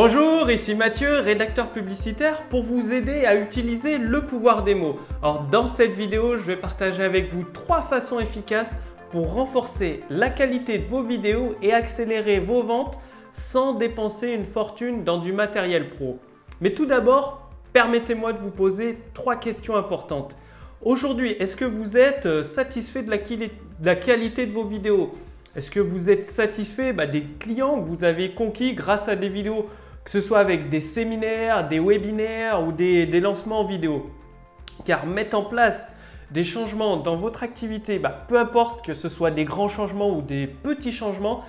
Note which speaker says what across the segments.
Speaker 1: Bonjour, ici Mathieu, rédacteur publicitaire pour vous aider à utiliser le pouvoir des mots. Alors dans cette vidéo, je vais partager avec vous 3 façons efficaces pour renforcer la qualité de vos vidéos et accélérer vos ventes sans dépenser une fortune dans du matériel pro. Mais tout d'abord, permettez-moi de vous poser 3 questions importantes. Aujourd'hui, est-ce que vous êtes satisfait de la qualité de vos vidéos? Est-ce que vous êtes satisfait des clients que vous avez conquis grâce à des vidéos, que ce soit avec des séminaires, des webinaires ou des lancements en vidéo? Car mettre en place des changements dans votre activité, peu importe que ce soit des grands changements ou des petits changements,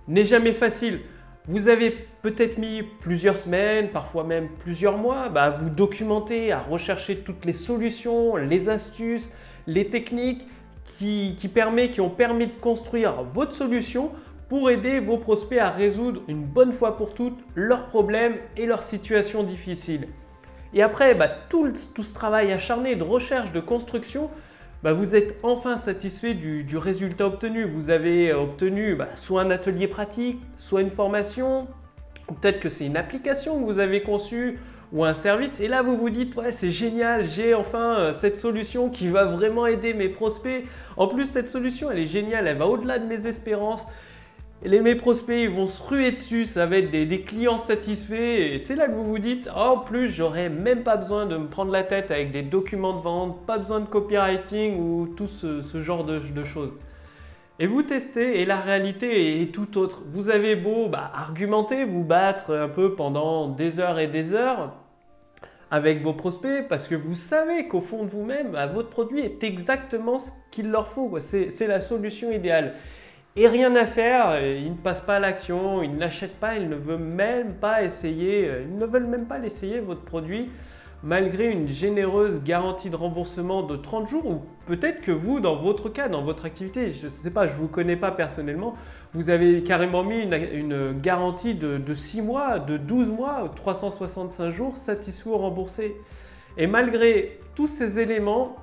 Speaker 1: n'est jamais facile. Vous avez peut-être mis plusieurs semaines, parfois même plusieurs mois à vous documenter, à rechercher toutes les solutions, les astuces, les techniques qui ont permis de construire votre solution pour aider vos prospects à résoudre une bonne fois pour toutes leurs problèmes et leurs situations difficiles. Et après, tout ce travail acharné de recherche, de construction, vous êtes enfin satisfait du résultat obtenu. Vous avez obtenu soit un atelier pratique, soit une formation, ou peut-être que c'est une application que vous avez conçue ou un service. Et là, vous vous dites, ouais, c'est génial, j'ai enfin cette solution qui va vraiment aider mes prospects. En plus, cette solution, elle est géniale, elle va au-delà de mes espérances. Et mes prospects ils vont se ruer dessus, ça va être des clients satisfaits et c'est là que vous vous dites en plus j'aurais même pas besoin de me prendre la tête avec des documents de vente, pas besoin de copywriting ou tout ce genre de choses. Et vous testez et la réalité est tout autre. Vous avez beau argumenter, vous battre un peu pendant des heures et des heures avec vos prospects parce que vous savez qu'au fond de vous-même, votre produit est exactement ce qu'il leur faut. C'est la solution idéale. Et rien à faire, ils ne passent pas à l'action, ils n'achètent pas, ils ne veulent même pas essayer, votre produit malgré une généreuse garantie de remboursement de 30 jours ou peut-être que vous, dans votre cas, dans votre activité, je ne sais pas, je ne vous connais pas personnellement, vous avez carrément mis une garantie de 6 mois, de 12 mois, 365 jours satisfait ou remboursé. Et malgré tous ces éléments,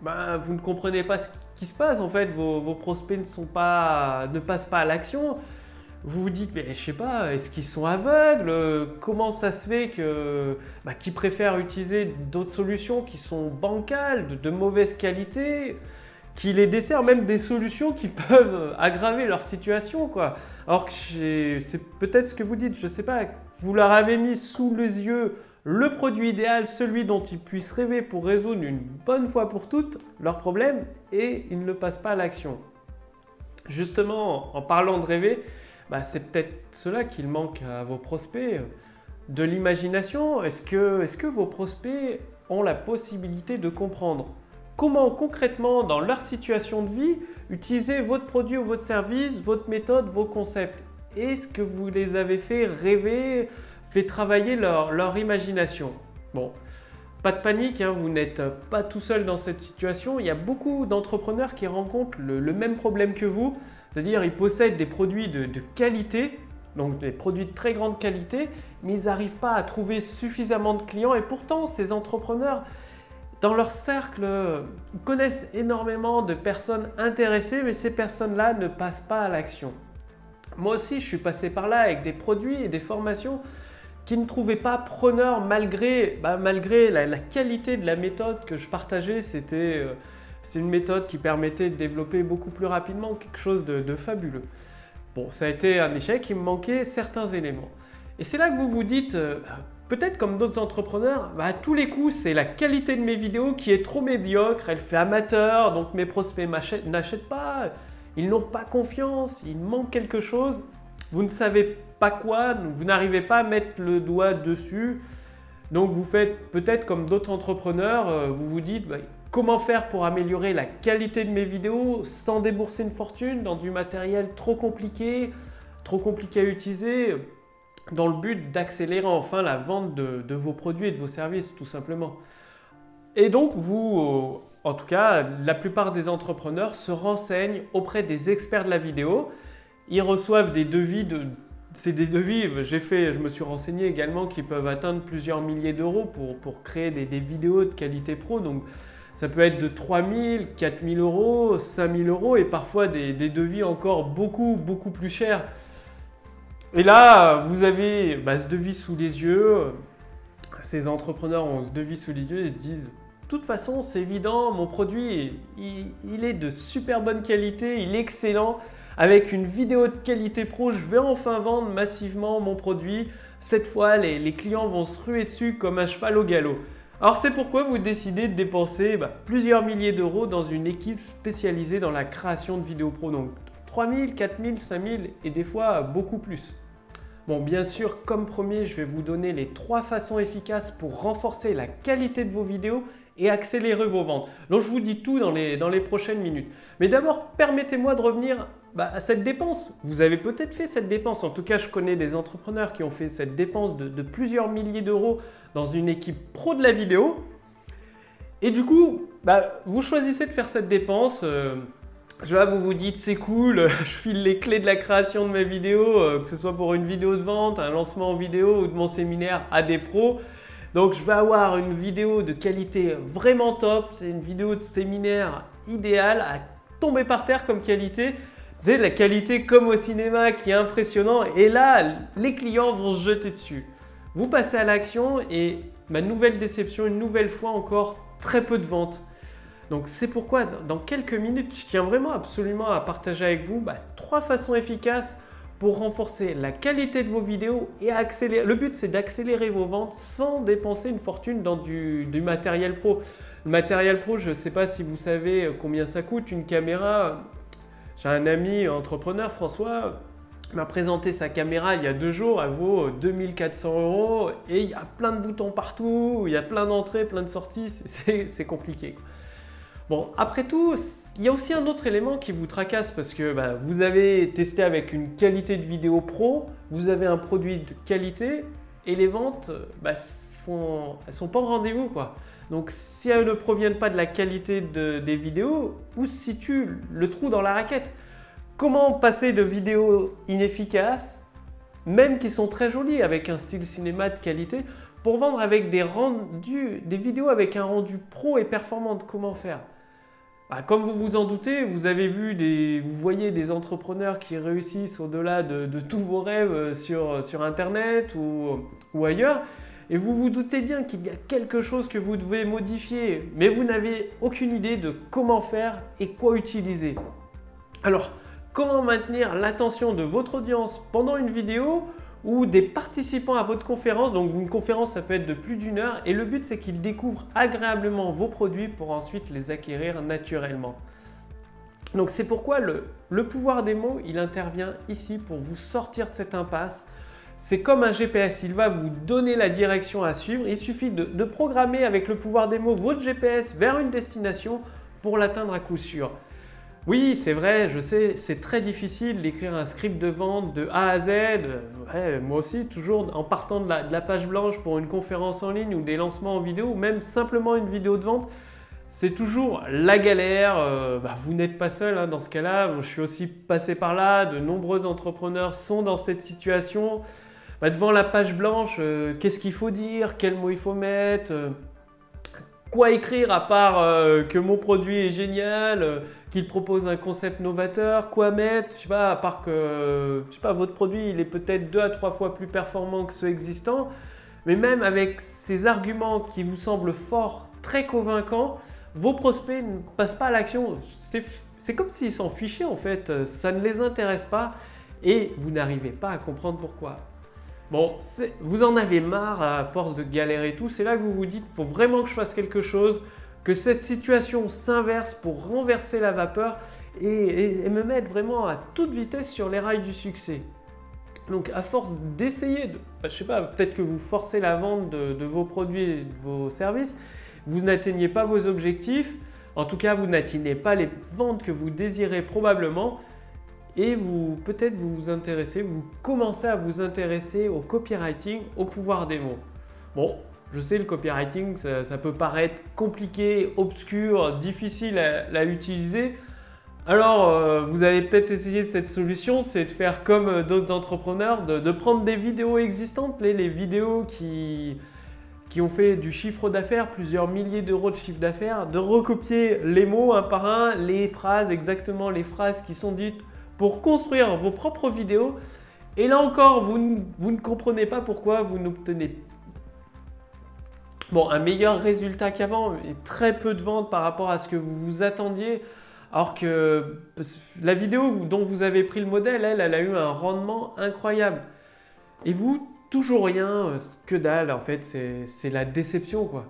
Speaker 1: vous ne comprenez pas ce qui se passe. En fait, vos prospects ne passent pas à l'action. Vous vous dites, mais je sais pas, est-ce qu'ils sont aveugles? Comment ça se fait qu'ils préfèrent utiliser d'autres solutions qui sont bancales, de mauvaise qualité, qui les desservent même des solutions qui peuvent aggraver leur situation, quoi. Alors que c'est peut-être ce que vous dites, je sais pas, vous leur avez mis sous les yeux le produit idéal, celui dont ils puissent rêver pour résoudre une bonne fois pour toutes leurs problèmes et ils ne passent pas à l'action. Justement, en parlant de rêver, c'est peut-être cela qu'il manque à vos prospects, de l'imagination. Est-ce que vos prospects ont la possibilité de comprendre comment concrètement, dans leur situation de vie, utiliser votre produit ou votre service, votre méthode, vos concepts? Est-ce que vous les avez fait rêver, fait travailler leur imagination? Bon, pas de panique, vous n'êtes pas tout seul dans cette situation. Il y a beaucoup d'entrepreneurs qui rencontrent le même problème que vous, c'est-à-dire ils possèdent des produits de qualité, donc des produits de très grande qualité, mais ils n'arrivent pas à trouver suffisamment de clients et pourtant ces entrepreneurs, dans leur cercle, connaissent énormément de personnes intéressées, mais ces personnes-là ne passent pas à l'action. Moi aussi, je suis passé par là avec des produits et des formations qui ne trouvaient pas preneur malgré la qualité de la méthode que je partageais. C'est une méthode qui permettait de développer beaucoup plus rapidement quelque chose de fabuleux. Bon, ça a été un échec, il me manquait certains éléments. Et c'est là que vous vous dites, peut-être comme d'autres entrepreneurs, à tous les coups, c'est la qualité de mes vidéos qui est trop médiocre, elle fait amateur, donc mes prospects n'achètent pas, ils n'ont pas confiance, il manque quelque chose. Vous ne savez pas quoi, vous n'arrivez pas à mettre le doigt dessus. Donc vous faites peut-être comme d'autres entrepreneurs, vous vous dites comment faire pour améliorer la qualité de mes vidéos sans débourser une fortune dans du matériel trop compliqué à utiliser, dans le but d'accélérer enfin la vente de vos produits et de vos services tout simplement. Et donc vous, en tout cas la plupart des entrepreneurs se renseignent auprès des experts de la vidéo. Ils reçoivent des devis, je me suis renseigné également, qui peuvent atteindre plusieurs milliers d'euros pour créer des vidéos de qualité pro. Donc ça peut être de 3 000, 4 000 euros, 5 000 euros et parfois des devis encore beaucoup plus chers. Et là, vous avez ce devis sous les yeux. Ces entrepreneurs ont ce devis sous les yeux et se disent de toute façon, c'est évident, mon produit, il est de super bonne qualité, il est excellent. Avec une vidéo de qualité pro, je vais enfin vendre massivement mon produit. Cette fois, les clients vont se ruer dessus comme un cheval au galop. Alors c'est pourquoi vous décidez de dépenser plusieurs milliers d'euros dans une équipe spécialisée dans la création de vidéos pro. Donc 3 000, 4 000, 5 000 et des fois beaucoup plus. Bon, bien sûr, comme premier, je vais vous donner les 3 façons efficaces pour renforcer la qualité de vos vidéos et accélérer vos ventes. Donc, je vous dis tout dans les prochaines minutes. Mais d'abord, permettez-moi de revenir à cette dépense. Vous avez peut-être fait cette dépense. En tout cas, je connais des entrepreneurs qui ont fait cette dépense de plusieurs milliers d'euros dans une équipe pro de la vidéo. Et du coup, vous choisissez de faire cette dépense. Là, vous vous dites c'est cool, je file les clés de la création de mes vidéos, que ce soit pour une vidéo de vente, un lancement en vidéo ou de mon séminaire à des pros. Donc, je vais avoir une vidéo de qualité vraiment top. C'est une vidéo de séminaire idéale à tomber par terre comme qualité. C'est de la qualité comme au cinéma qui est impressionnant. Et là, les clients vont se jeter dessus. Vous passez à l'action et ma nouvelle déception, une nouvelle fois encore, très peu de ventes. Donc c'est pourquoi dans quelques minutes, je tiens vraiment absolument à partager avec vous 3 façons efficaces pour renforcer la qualité de vos vidéos et accélérer. Le but, c'est d'accélérer vos ventes sans dépenser une fortune dans du matériel pro. Le matériel pro, je ne sais pas si vous savez combien ça coûte une caméra. J'ai un ami entrepreneur, François, m'a présenté sa caméra il y a 2 jours. Elle vaut 2400 € et il y a plein de boutons partout, il y a plein d'entrées, plein de sorties. C'est compliqué. Bon, après tout, il y a aussi un autre élément qui vous tracasse parce que vous avez testé avec une qualité de vidéo pro, vous avez un produit de qualité et les ventes, elles sont pas au rendez-vous, quoi. Donc, si elles ne proviennent pas de la qualité des vidéos, où se situe le trou dans la raquette? Comment passer de vidéos inefficaces, même qui sont très jolies avec un style cinéma de qualité, pour vendre avec des vidéos avec un rendu pro et performant? Comment faire? Comme vous vous en doutez, vous voyez des entrepreneurs qui réussissent au-delà de tous vos rêves sur Internet ou ailleurs. Et vous vous doutez bien qu'il y a quelque chose que vous devez modifier, mais vous n'avez aucune idée de comment faire et quoi utiliser. Alors, comment maintenir l'attention de votre audience pendant une vidéo ou des participants à votre conférence? Donc une conférence, ça peut être de plus d'1 heure et le but, c'est qu'ils découvrent agréablement vos produits pour ensuite les acquérir naturellement. Donc c'est pourquoi le pouvoir des mots, il intervient ici pour vous sortir de cette impasse. C'est comme un GPS, il va vous donner la direction à suivre. Il suffit de programmer avec le pouvoir des mots votre GPS vers une destination pour l'atteindre à coup sûr. Oui, c'est vrai, je sais, c'est très difficile d'écrire un script de vente de A à Z. Ouais, moi aussi, toujours en partant de la page blanche pour une conférence en ligne ou des lancements en vidéo ou même simplement une vidéo de vente, c'est toujours la galère. Vous n'êtes pas seul dans ce cas-là. Je suis aussi passé par là. De nombreux entrepreneurs sont dans cette situation. Devant la page blanche, qu'est-ce qu'il faut dire? Quels mots il faut mettre? Quoi écrire à part que mon produit est génial, qu'il propose un concept novateur? Quoi mettre? Je sais pas, à part que votre produit il est peut-être 2 à 3 fois plus performant que ceux existants. Mais même avec ces arguments qui vous semblent forts, très convaincants, vos prospects ne passent pas à l'action. C'est comme s'ils s'en fichaient en fait. Ça ne les intéresse pas et vous n'arrivez pas à comprendre pourquoi. Bon, vous en avez marre à force de galérer et tout, c'est là que vous vous dites qu'il faut vraiment que je fasse quelque chose, que cette situation s'inverse pour renverser la vapeur et me mettre vraiment à toute vitesse sur les rails du succès. Donc à force d'essayer, je sais pas, peut-être que vous forcez la vente de vos produits et de vos services, vous n'atteignez pas vos objectifs, en tout cas vous n'atteignez pas les ventes que vous désirez probablement. Et vous commencez à vous intéresser au copywriting, au pouvoir des mots. Bon, je sais, le copywriting, ça peut paraître compliqué, obscur, difficile à utiliser. Alors, vous allez peut-être essayer cette solution, c'est de faire comme d'autres entrepreneurs, de prendre des vidéos existantes, les vidéos qui ont fait du chiffre d'affaires, plusieurs milliers d'euros de chiffre d'affaires, de recopier les mots un par un, les phrases, exactement les phrases qui sont dites, pour construire vos propres vidéos Et là encore, vous ne comprenez pas pourquoi vous n'obtenez un meilleur résultat qu'avant et très peu de ventes par rapport à ce que vous vous attendiez. Alors que la vidéo dont vous avez pris le modèle, elle a eu un rendement incroyable. Et vous, toujours rien, que dalle, en fait, c'est la déception, quoi.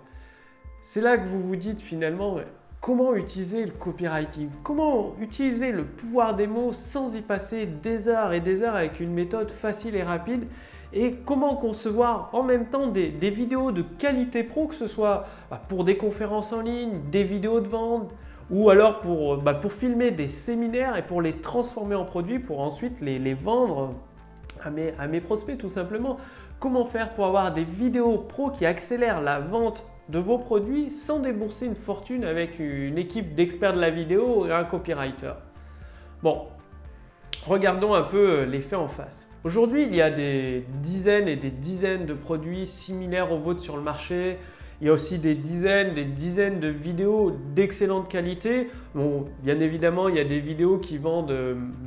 Speaker 1: C'est là que vous vous dites finalement, comment utiliser le copywriting? Comment utiliser le pouvoir des mots sans y passer des heures et des heures avec une méthode facile et rapide? Et comment concevoir en même temps des vidéos de qualité pro, que ce soit pour des conférences en ligne, des vidéos de vente, ou alors pour filmer des séminaires et pour les transformer en produits pour ensuite les vendre à mes prospects tout simplement. Comment faire pour avoir des vidéos pro qui accélèrent la vente de vos produits sans débourser une fortune avec une équipe d'experts de la vidéo et un copywriter? Bon, regardons un peu les faits en face. Aujourd'hui, il y a des dizaines et des dizaines de produits similaires aux vôtres sur le marché. Il y a aussi des dizaines de vidéos d'excellente qualité. Bon, bien évidemment, il y a des vidéos qui vendent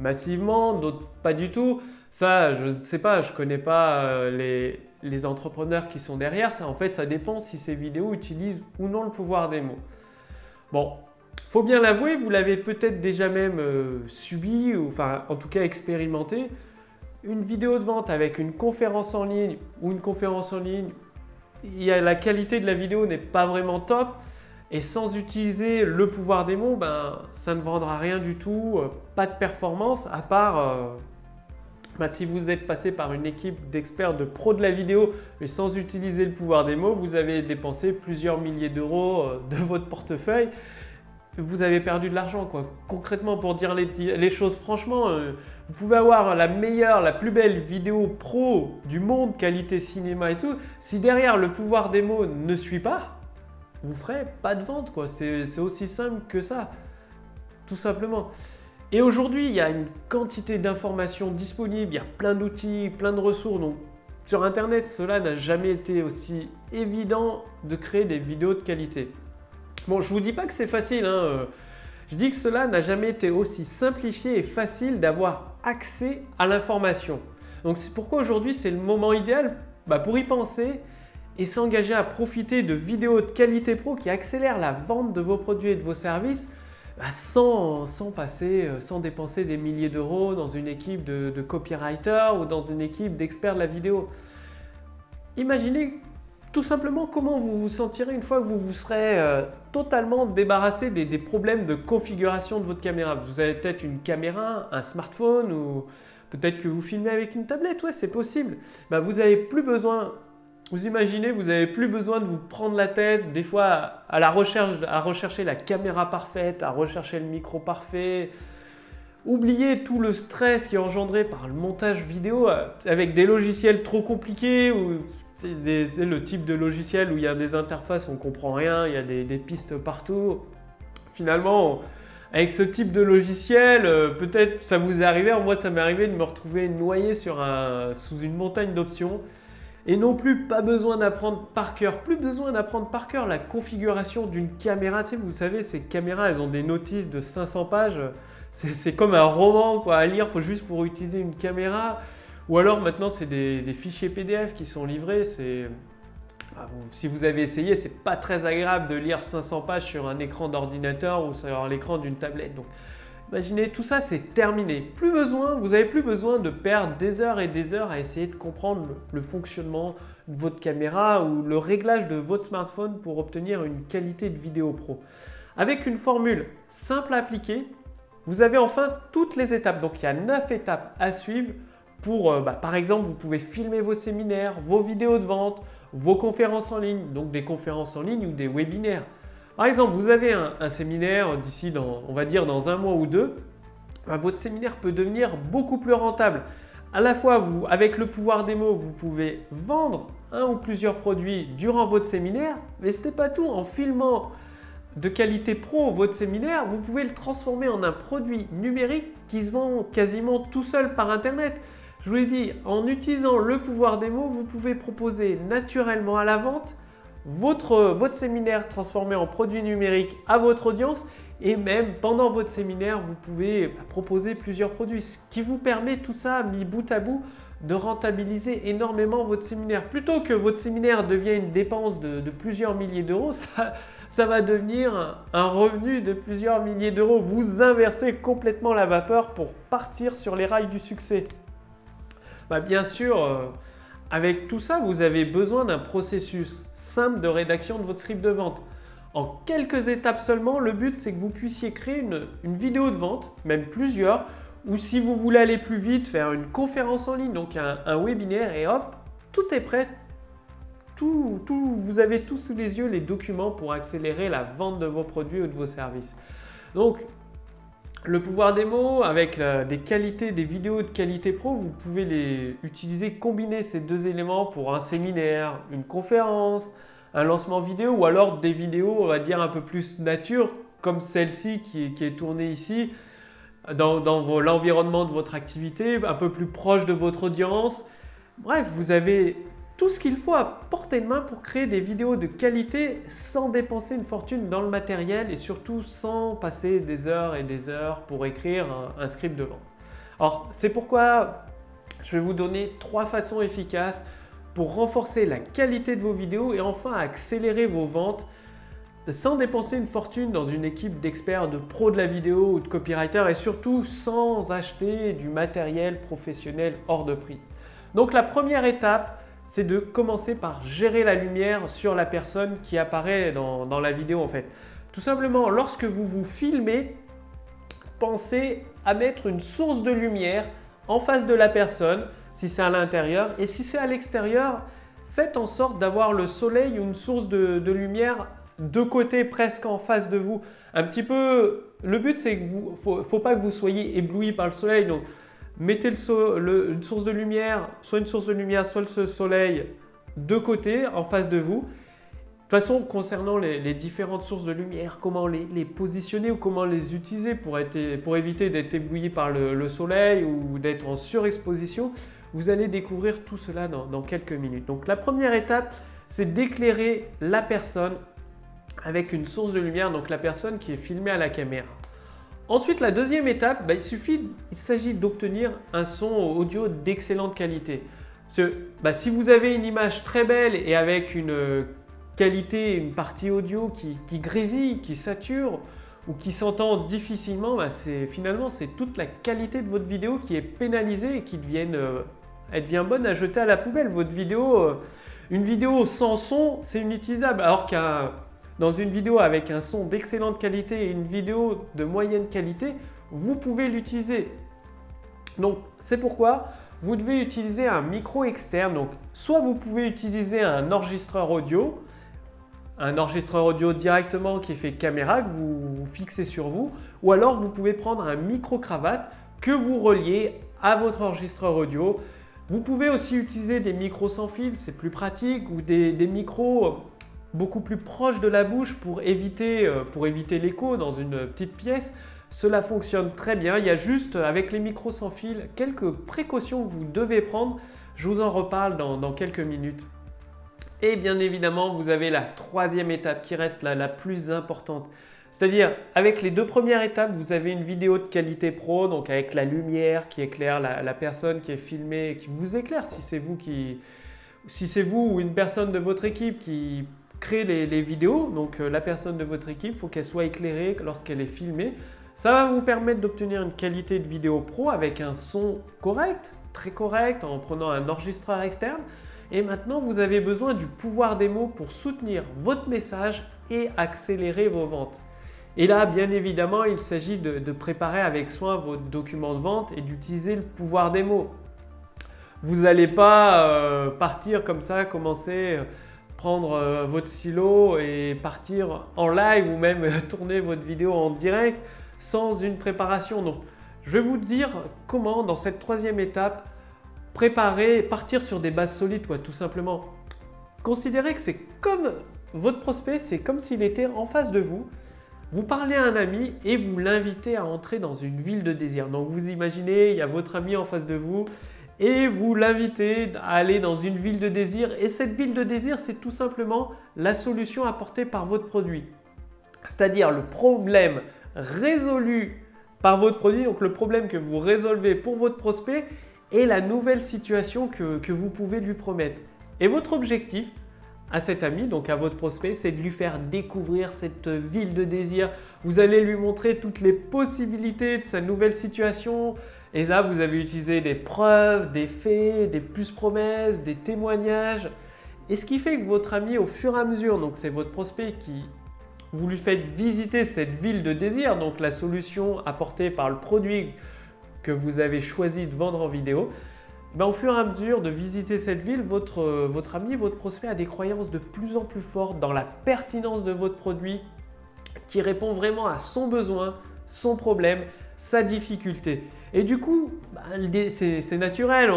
Speaker 1: massivement, d'autres pas du tout. Ça, je ne sais pas, je ne connais pas les entrepreneurs qui sont derrière. Ça, en fait, ça dépend si ces vidéos utilisent ou non le pouvoir des mots. Bon, faut bien l'avouer, vous l'avez peut-être déjà même subi, ou enfin, en tout cas expérimenté. Une vidéo de vente avec une conférence en ligne ou une conférence en ligne, la qualité de la vidéo n'est pas vraiment top et sans utiliser le pouvoir des mots, ça ne vendra rien du tout, pas de performance à part si vous êtes passé par une équipe d'experts de pros de la vidéo mais sans utiliser le pouvoir des mots, vous avez dépensé plusieurs milliers d'euros de votre portefeuille. Vous avez perdu de l'argent, quoi. Concrètement, pour dire les choses franchement, vous pouvez avoir la meilleure, la plus belle vidéo pro du monde, qualité cinéma et tout. Si derrière le pouvoir des mots ne suit pas, vous ferez pas de vente, quoi. C'est aussi simple que ça, tout simplement. Et aujourd'hui, il y a une quantité d'informations disponibles, il y a plein d'outils, plein de ressources. Donc, sur Internet, cela n'a jamais été aussi évident de créer des vidéos de qualité. Bon, je ne vous dis pas que c'est facile, hein. Je dis que cela n'a jamais été aussi simplifié et facile d'avoir accès à l'information. Donc c'est pourquoi aujourd'hui c'est le moment idéal pour y penser et s'engager à profiter de vidéos de qualité pro qui accélèrent la vente de vos produits et de vos services sans dépenser des milliers d'euros dans une équipe de copywriters ou dans une équipe d'experts de la vidéo. Imaginez tout simplement comment vous vous sentirez une fois que vous vous serez totalement débarrassé des problèmes de configuration de votre caméra. Vous avez peut-être une caméra, un smartphone ou peut-être que vous filmez avec une tablette, ouais, c'est possible. Vous n'avez plus besoin, vous imaginez, vous n'avez plus besoin de vous prendre la tête des fois à rechercher la caméra parfaite, à rechercher le micro parfait. Oubliez tout le stress qui est engendré par le montage vidéo avec des logiciels trop compliqués ou c'est le type de logiciel où il y a des interfaces, on ne comprend rien, il y a des pistes partout. Finalement, avec ce type de logiciel, peut-être ça vous est arrivé, moi ça m'est arrivé de me retrouver noyé sous une montagne d'options. Et non plus, pas besoin d'apprendre par cœur, la configuration d'une caméra. Tu sais, vous savez, ces caméras, elles ont des notices de 500 pages. C'est comme un roman quoi, à lire juste pour utiliser une caméra. Ou alors maintenant, c'est des fichiers PDF qui sont livrés. Si vous avez essayé, c'est pas très agréable de lire 500 pages sur un écran d'ordinateur ou sur l'écran d'une tablette. Donc, imaginez, tout ça, c'est terminé. Vous n'avez plus besoin de perdre des heures et des heures à essayer de comprendre le fonctionnement de votre caméra ou le réglage de votre smartphone pour obtenir une qualité de vidéo pro. Avec une formule simple à appliquer, vous avez enfin toutes les étapes. Donc, il y a 9 étapes à suivre. Par exemple, vous pouvez filmer vos séminaires, vos vidéos de vente, vos conférences en ligne, donc des conférences en ligne ou des webinaires. Par exemple, vous avez un séminaire d'ici, on va dire dans un mois ou deux, votre séminaire peut devenir beaucoup plus rentable. À la fois, avec le pouvoir des mots, vous pouvez vendre un ou plusieurs produits durant votre séminaire, mais ce n'est pas tout. En filmant de qualité pro votre séminaire, vous pouvez le transformer en un produit numérique qui se vend quasiment tout seul par Internet. Je vous l'ai dit, en utilisant le pouvoir des mots, vous pouvez proposer naturellement à la vente votre séminaire transformé en produit numérique à votre audience et même pendant votre séminaire, vous pouvez proposer plusieurs produits. Ce qui vous permet tout ça, mis bout à bout, de rentabiliser énormément votre séminaire. Plutôt que votre séminaire devienne une dépense de plusieurs milliers d'euros, ça va devenir un revenu de plusieurs milliers d'euros. Vous inversez complètement la vapeur pour partir sur les rails du succès. Bien sûr, avec tout ça, vous avez besoin d'un processus simple de rédaction de votre script de vente. En quelques étapes seulement, le but c'est que vous puissiez créer une vidéo de vente, même plusieurs, ou si vous voulez aller plus vite, faire une conférence en ligne, donc un webinaire, et hop, tout est prêt. Vous avez tous sous les yeux les documents pour accélérer la vente de vos produits ou de vos services. Donc, le pouvoir des mots avec des qualités, des vidéos de qualité pro, vous pouvez les utiliser, combiner ces deux éléments pour un séminaire, une conférence, un lancement vidéo ou alors des vidéos, on va dire un peu plus nature, comme celle-ci qui est tournée ici, dans l'environnement de votre activité, un peu plus proche de votre audience. Bref, vous avez tout ce qu'il faut à portée de main pour créer des vidéos de qualité sans dépenser une fortune dans le matériel et surtout sans passer des heures et des heures pour écrire un script de vente. Alors, c'est pourquoi je vais vous donner 3 façons efficaces pour renforcer la qualité de vos vidéos et enfin accélérer vos ventes sans dépenser une fortune dans une équipe d'experts, de pros de la vidéo ou de copywriters et surtout sans acheter du matériel professionnel hors de prix. Donc la première étape, c'est de commencer par gérer la lumière sur la personne qui apparaît dans la vidéo en fait. Tout simplement, lorsque vous vous filmez, pensez à mettre une source de lumière en face de la personne, si c'est à l'intérieur, et si c'est à l'extérieur, faites en sorte d'avoir le soleil ou une source de lumière de côté, presque en face de vous. Un petit peu, le but c'est que faut pas que vous soyez ébloui par le soleil, donc mettez une source de lumière, soit une source de lumière, soit le soleil de côté, en face de vous. De toute façon, concernant les différentes sources de lumière, comment les positionner ou comment les utiliser pour éviter d'être ébloui par le soleil ou d'être en surexposition, vous allez découvrir tout cela dans quelques minutes. Donc la première étape, c'est d'éclairer la personne avec une source de lumière, donc la personne qui est filmée à la caméra. Ensuite, la deuxième étape, il s'agit d'obtenir un son audio d'excellente qualité. Si vous avez une image très belle et avec une qualité, une partie audio qui grésille, qui sature ou qui s'entend difficilement, finalement c'est toute la qualité de votre vidéo qui est pénalisée et qui elle devient bonne à jeter à la poubelle. Votre vidéo, une vidéo sans son, c'est inutilisable, alors dans une vidéo avec un son d'excellente qualité et une vidéo de moyenne qualité, vous pouvez l'utiliser. Donc, c'est pourquoi vous devez utiliser un micro externe. Donc, soit vous pouvez utiliser un enregistreur audio directement qui est fait caméra, que vous fixez sur vous, ou alors vous pouvez prendre un micro-cravate que vous reliez à votre enregistreur audio. Vous pouvez aussi utiliser des micros sans fil, c'est plus pratique, ou des micros beaucoup plus proches de la bouche pour éviter l'écho dans une petite pièce. Cela fonctionne très bien. Il y a juste, avec les micros sans fil, quelques précautions que vous devez prendre. Je vous en reparle dans quelques minutes. Et bien évidemment, vous avez la troisième étape qui reste la plus importante. C'est-à-dire, avec les 2 premières étapes, vous avez une vidéo de qualité pro, donc avec la lumière qui éclaire la personne qui est filmée, qui vous éclaire si c'est vous ou une personne de votre équipe qui crée les vidéos, donc la personne de votre équipe, il faut qu'elle soit éclairée lorsqu'elle est filmée. Ça va vous permettre d'obtenir une qualité de vidéo pro avec un son correct, très correct, en prenant un enregistreur externe. Et maintenant, vous avez besoin du pouvoir des mots pour soutenir votre message et accélérer vos ventes. Et là, bien évidemment, il s'agit de préparer avec soin votre document de vente et d'utiliser le pouvoir des mots. Vous n'allez pas partir comme ça, commencer prendre votre stylo et partir en live ou même tourner votre vidéo en direct sans une préparation. Donc, je vais vous dire comment, dans cette troisième étape, partir sur des bases solides, tout simplement. Considérez que c'est comme votre prospect, c'est comme s'il était en face de vous. Vous parlez à un ami et vous l'invitez à entrer dans une ville de désir. Donc, vous imaginez, il y a votre ami en face de vous et vous l'invitez à aller dans une ville de désir. Et cette ville de désir, c'est tout simplement la solution apportée par votre produit. C'est-à-dire le problème résolu par votre produit, donc le problème que vous résolvez pour votre prospect et la nouvelle situation que vous pouvez lui promettre. Et votre objectif à cet ami, donc à votre prospect, c'est de lui faire découvrir cette ville de désir. Vous allez lui montrer toutes les possibilités de sa nouvelle situation. Et ça, vous avez utilisé des preuves, des faits, des plus promesses, des témoignages. Et ce qui fait que votre ami, au fur et à mesure, donc c'est votre prospect qui vous lui faites visiter cette ville de désir, donc la solution apportée par le produit que vous avez choisi de vendre en vidéo, au fur et à mesure de visiter cette ville, votre ami, votre prospect a des croyances de plus en plus fortes dans la pertinence de votre produit qui répond vraiment à son besoin, son problème, sa difficulté. Et du coup, c'est naturel.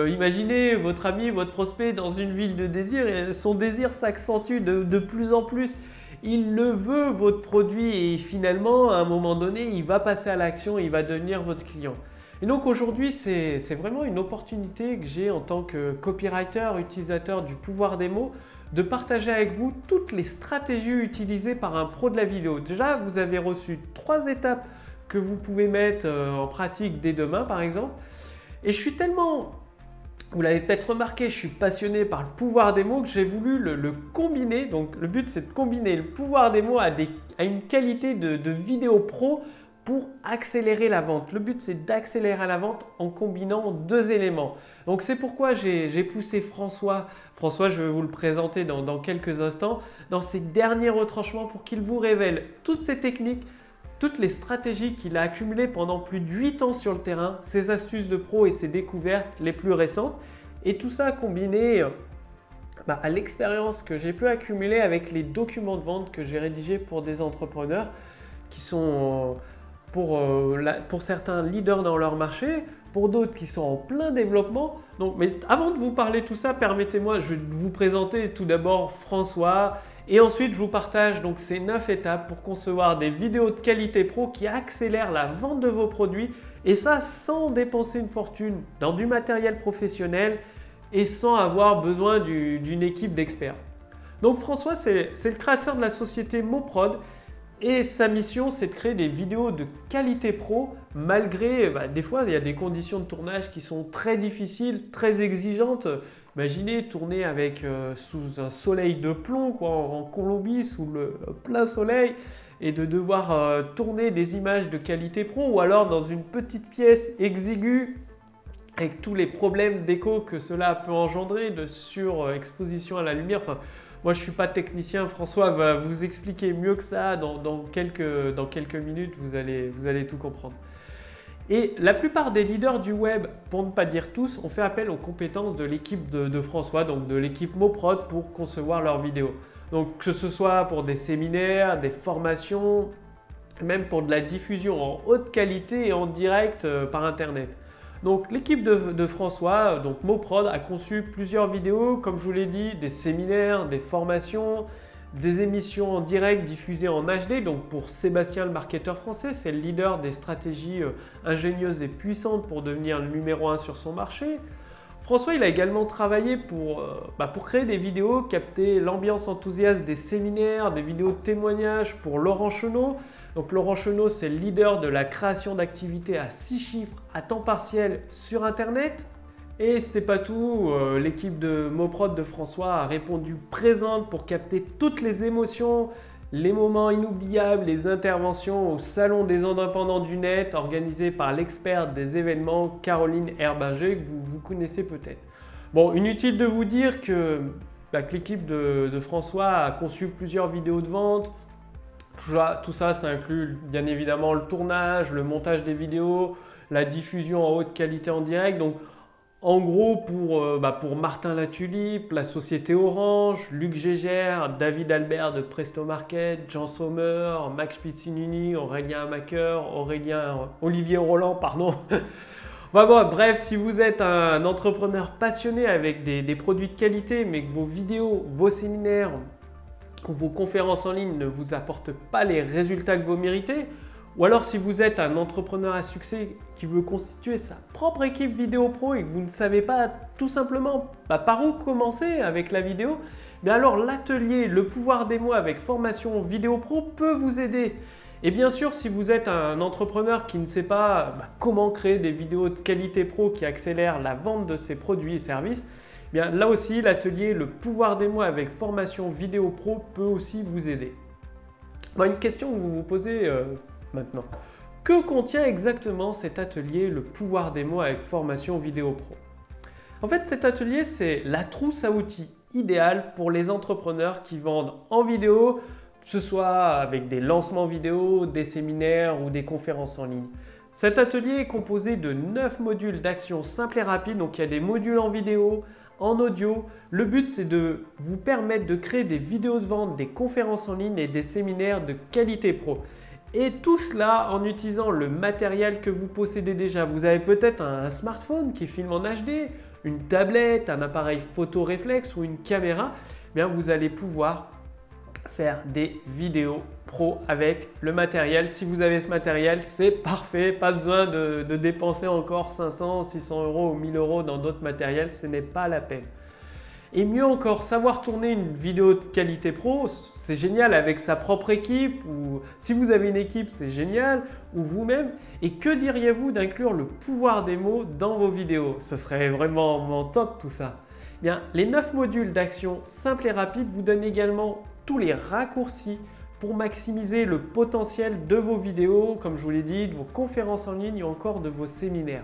Speaker 1: Imaginez votre ami, votre prospect dans une ville de désir et son désir s'accentue de plus en plus. Il le veut, votre produit, et finalement, à un moment donné, il va passer à l'action, il va devenir votre client. Et donc aujourd'hui, c'est vraiment une opportunité que j'ai en tant que copywriter, utilisateur du pouvoir des mots, de partager avec vous toutes les stratégies utilisées par un pro de la vidéo. Déjà, vous avez reçu 3 étapes que vous pouvez mettre en pratique dès demain, par exemple. Et je suis tellement, vous l'avez peut-être remarqué, je suis passionné par le pouvoir des mots que j'ai voulu le combiner. Donc le but, c'est de combiner le pouvoir des mots à une qualité de vidéo pro pour accélérer la vente. Le but, c'est d'accélérer la vente en combinant 2 éléments. Donc c'est pourquoi j'ai poussé François. François, je vais vous le présenter dans quelques instants, dans ses derniers retranchements pour qu'il vous révèle toutes ces techniques, toutes les stratégies qu'il a accumulées pendant plus de 8 ans sur le terrain, ses astuces de pro et ses découvertes les plus récentes. Et tout ça combiné à l'expérience que j'ai pu accumuler avec les documents de vente que j'ai rédigés pour des entrepreneurs qui sont pour certains leaders dans leur marché, pour d'autres qui sont en plein développement. Donc, mais avant de vous parler de tout ça, permettez-moi, je vais vous présenter tout d'abord François et ensuite je vous partage donc ces 9 étapes pour concevoir des vidéos de qualité pro qui accélèrent la vente de vos produits, et ça sans dépenser une fortune dans du matériel professionnel et sans avoir besoin d'une équipe d'experts. Donc François, c'est le créateur de la société Moprod. Et sa mission, c'est de créer des vidéos de qualité pro malgré, des fois, il y a des conditions de tournage qui sont très difficiles, très exigeantes. Imaginez tourner sous un soleil de plomb, en Colombie, sous le plein soleil, et de devoir tourner des images de qualité pro, ou alors dans une petite pièce exiguë avec tous les problèmes d'écho que cela peut engendrer, de surexposition à la lumière. Moi, je ne suis pas technicien, François va vous expliquer mieux que ça dans quelques minutes, vous allez tout comprendre. Et la plupart des leaders du web, pour ne pas dire tous, ont fait appel aux compétences de l'équipe de François, donc de l'équipe Moprod pour concevoir leurs vidéos. Donc que ce soit pour des séminaires, des formations, même pour de la diffusion en haute qualité et en direct par Internet. Donc l'équipe de François, donc Moprod, a conçu plusieurs vidéos, comme je vous l'ai dit, des séminaires, des formations, des émissions en direct diffusées en HD. Donc pour Sébastien, le marketeur français, c'est le leader des stratégies ingénieuses et puissantes pour devenir le numéro 1 sur son marché. François, il a également travaillé pour créer des vidéos, capter l'ambiance enthousiaste des séminaires, des vidéos de témoignages pour Laurent Chenot. Donc Laurent Chenot, c'est le leader de la création d'activités à 6 chiffres à temps partiel sur Internet. Et ce n'est pas tout, l'équipe de Moprod de François a répondu présente pour capter toutes les émotions, les moments inoubliables, les interventions au Salon des Indépendants du Net organisé par l'experte des événements Caroline Herbinger, que vous connaissez peut-être. Bon, inutile de vous dire que l'équipe de François a conçu plusieurs vidéos de vente. Tout ça, ça inclut bien évidemment le tournage, le montage des vidéos, la diffusion en haute qualité en direct. Donc, en gros, pour Martin Latulipe, la société Orange, Luc Gégère, David Albert de Presto Market, Jean Sommer, Max Pizzinini, Aurélien Amaker, Olivier Roland, pardon. Bref, si vous êtes un entrepreneur passionné avec des produits de qualité, mais que vos vidéos, vos séminaires ou vos conférences en ligne ne vous apportent pas les résultats que vous méritez, ou alors si vous êtes un entrepreneur à succès qui veut constituer sa propre équipe vidéo pro et que vous ne savez pas tout simplement par où commencer avec la vidéo, alors l'atelier Le pouvoir des mots avec formation vidéo pro peut vous aider. Et bien sûr, si vous êtes un entrepreneur qui ne sait pas comment créer des vidéos de qualité pro qui accélèrent la vente de ses produits et services, eh bien, là aussi, l'atelier Le pouvoir des mots avec formation vidéo pro peut aussi vous aider. Une question que vous vous posez maintenant. Que contient exactement cet atelier Le pouvoir des mots avec formation vidéo pro? En fait, cet atelier, c'est la trousse à outils idéale pour les entrepreneurs qui vendent en vidéo, que ce soit avec des lancements vidéo, des séminaires ou des conférences en ligne. Cet atelier est composé de 9 modules d'action simples et rapides. Donc, il y a des modules en vidéo, en audio. Le but, c'est de vous permettre de créer des vidéos de vente, des conférences en ligne et des séminaires de qualité pro. Et tout cela en utilisant le matériel que vous possédez déjà. Vous avez peut-être un smartphone qui filme en HD, une tablette, un appareil photo réflexe ou une caméra. Bien, vous allez pouvoir faire des vidéos pro avec le matériel. Si vous avez ce matériel, c'est parfait. Pas besoin de dépenser encore 500, 600 euros ou 1000 euros dans d'autres matériels. Ce n'est pas la peine. Et mieux encore, savoir tourner une vidéo de qualité pro, c'est génial avec sa propre équipe, ou si vous avez une équipe, c'est génial, ou vous-même. Et que diriez-vous d'inclure le pouvoir des mots dans vos vidéos? Ce serait vraiment top tout ça. Bien, les 9 modules d'action simples et rapides vous donnent également tous les raccourcis pour maximiser le potentiel de vos vidéos, comme je vous l'ai dit, de vos conférences en ligne ou encore de vos séminaires.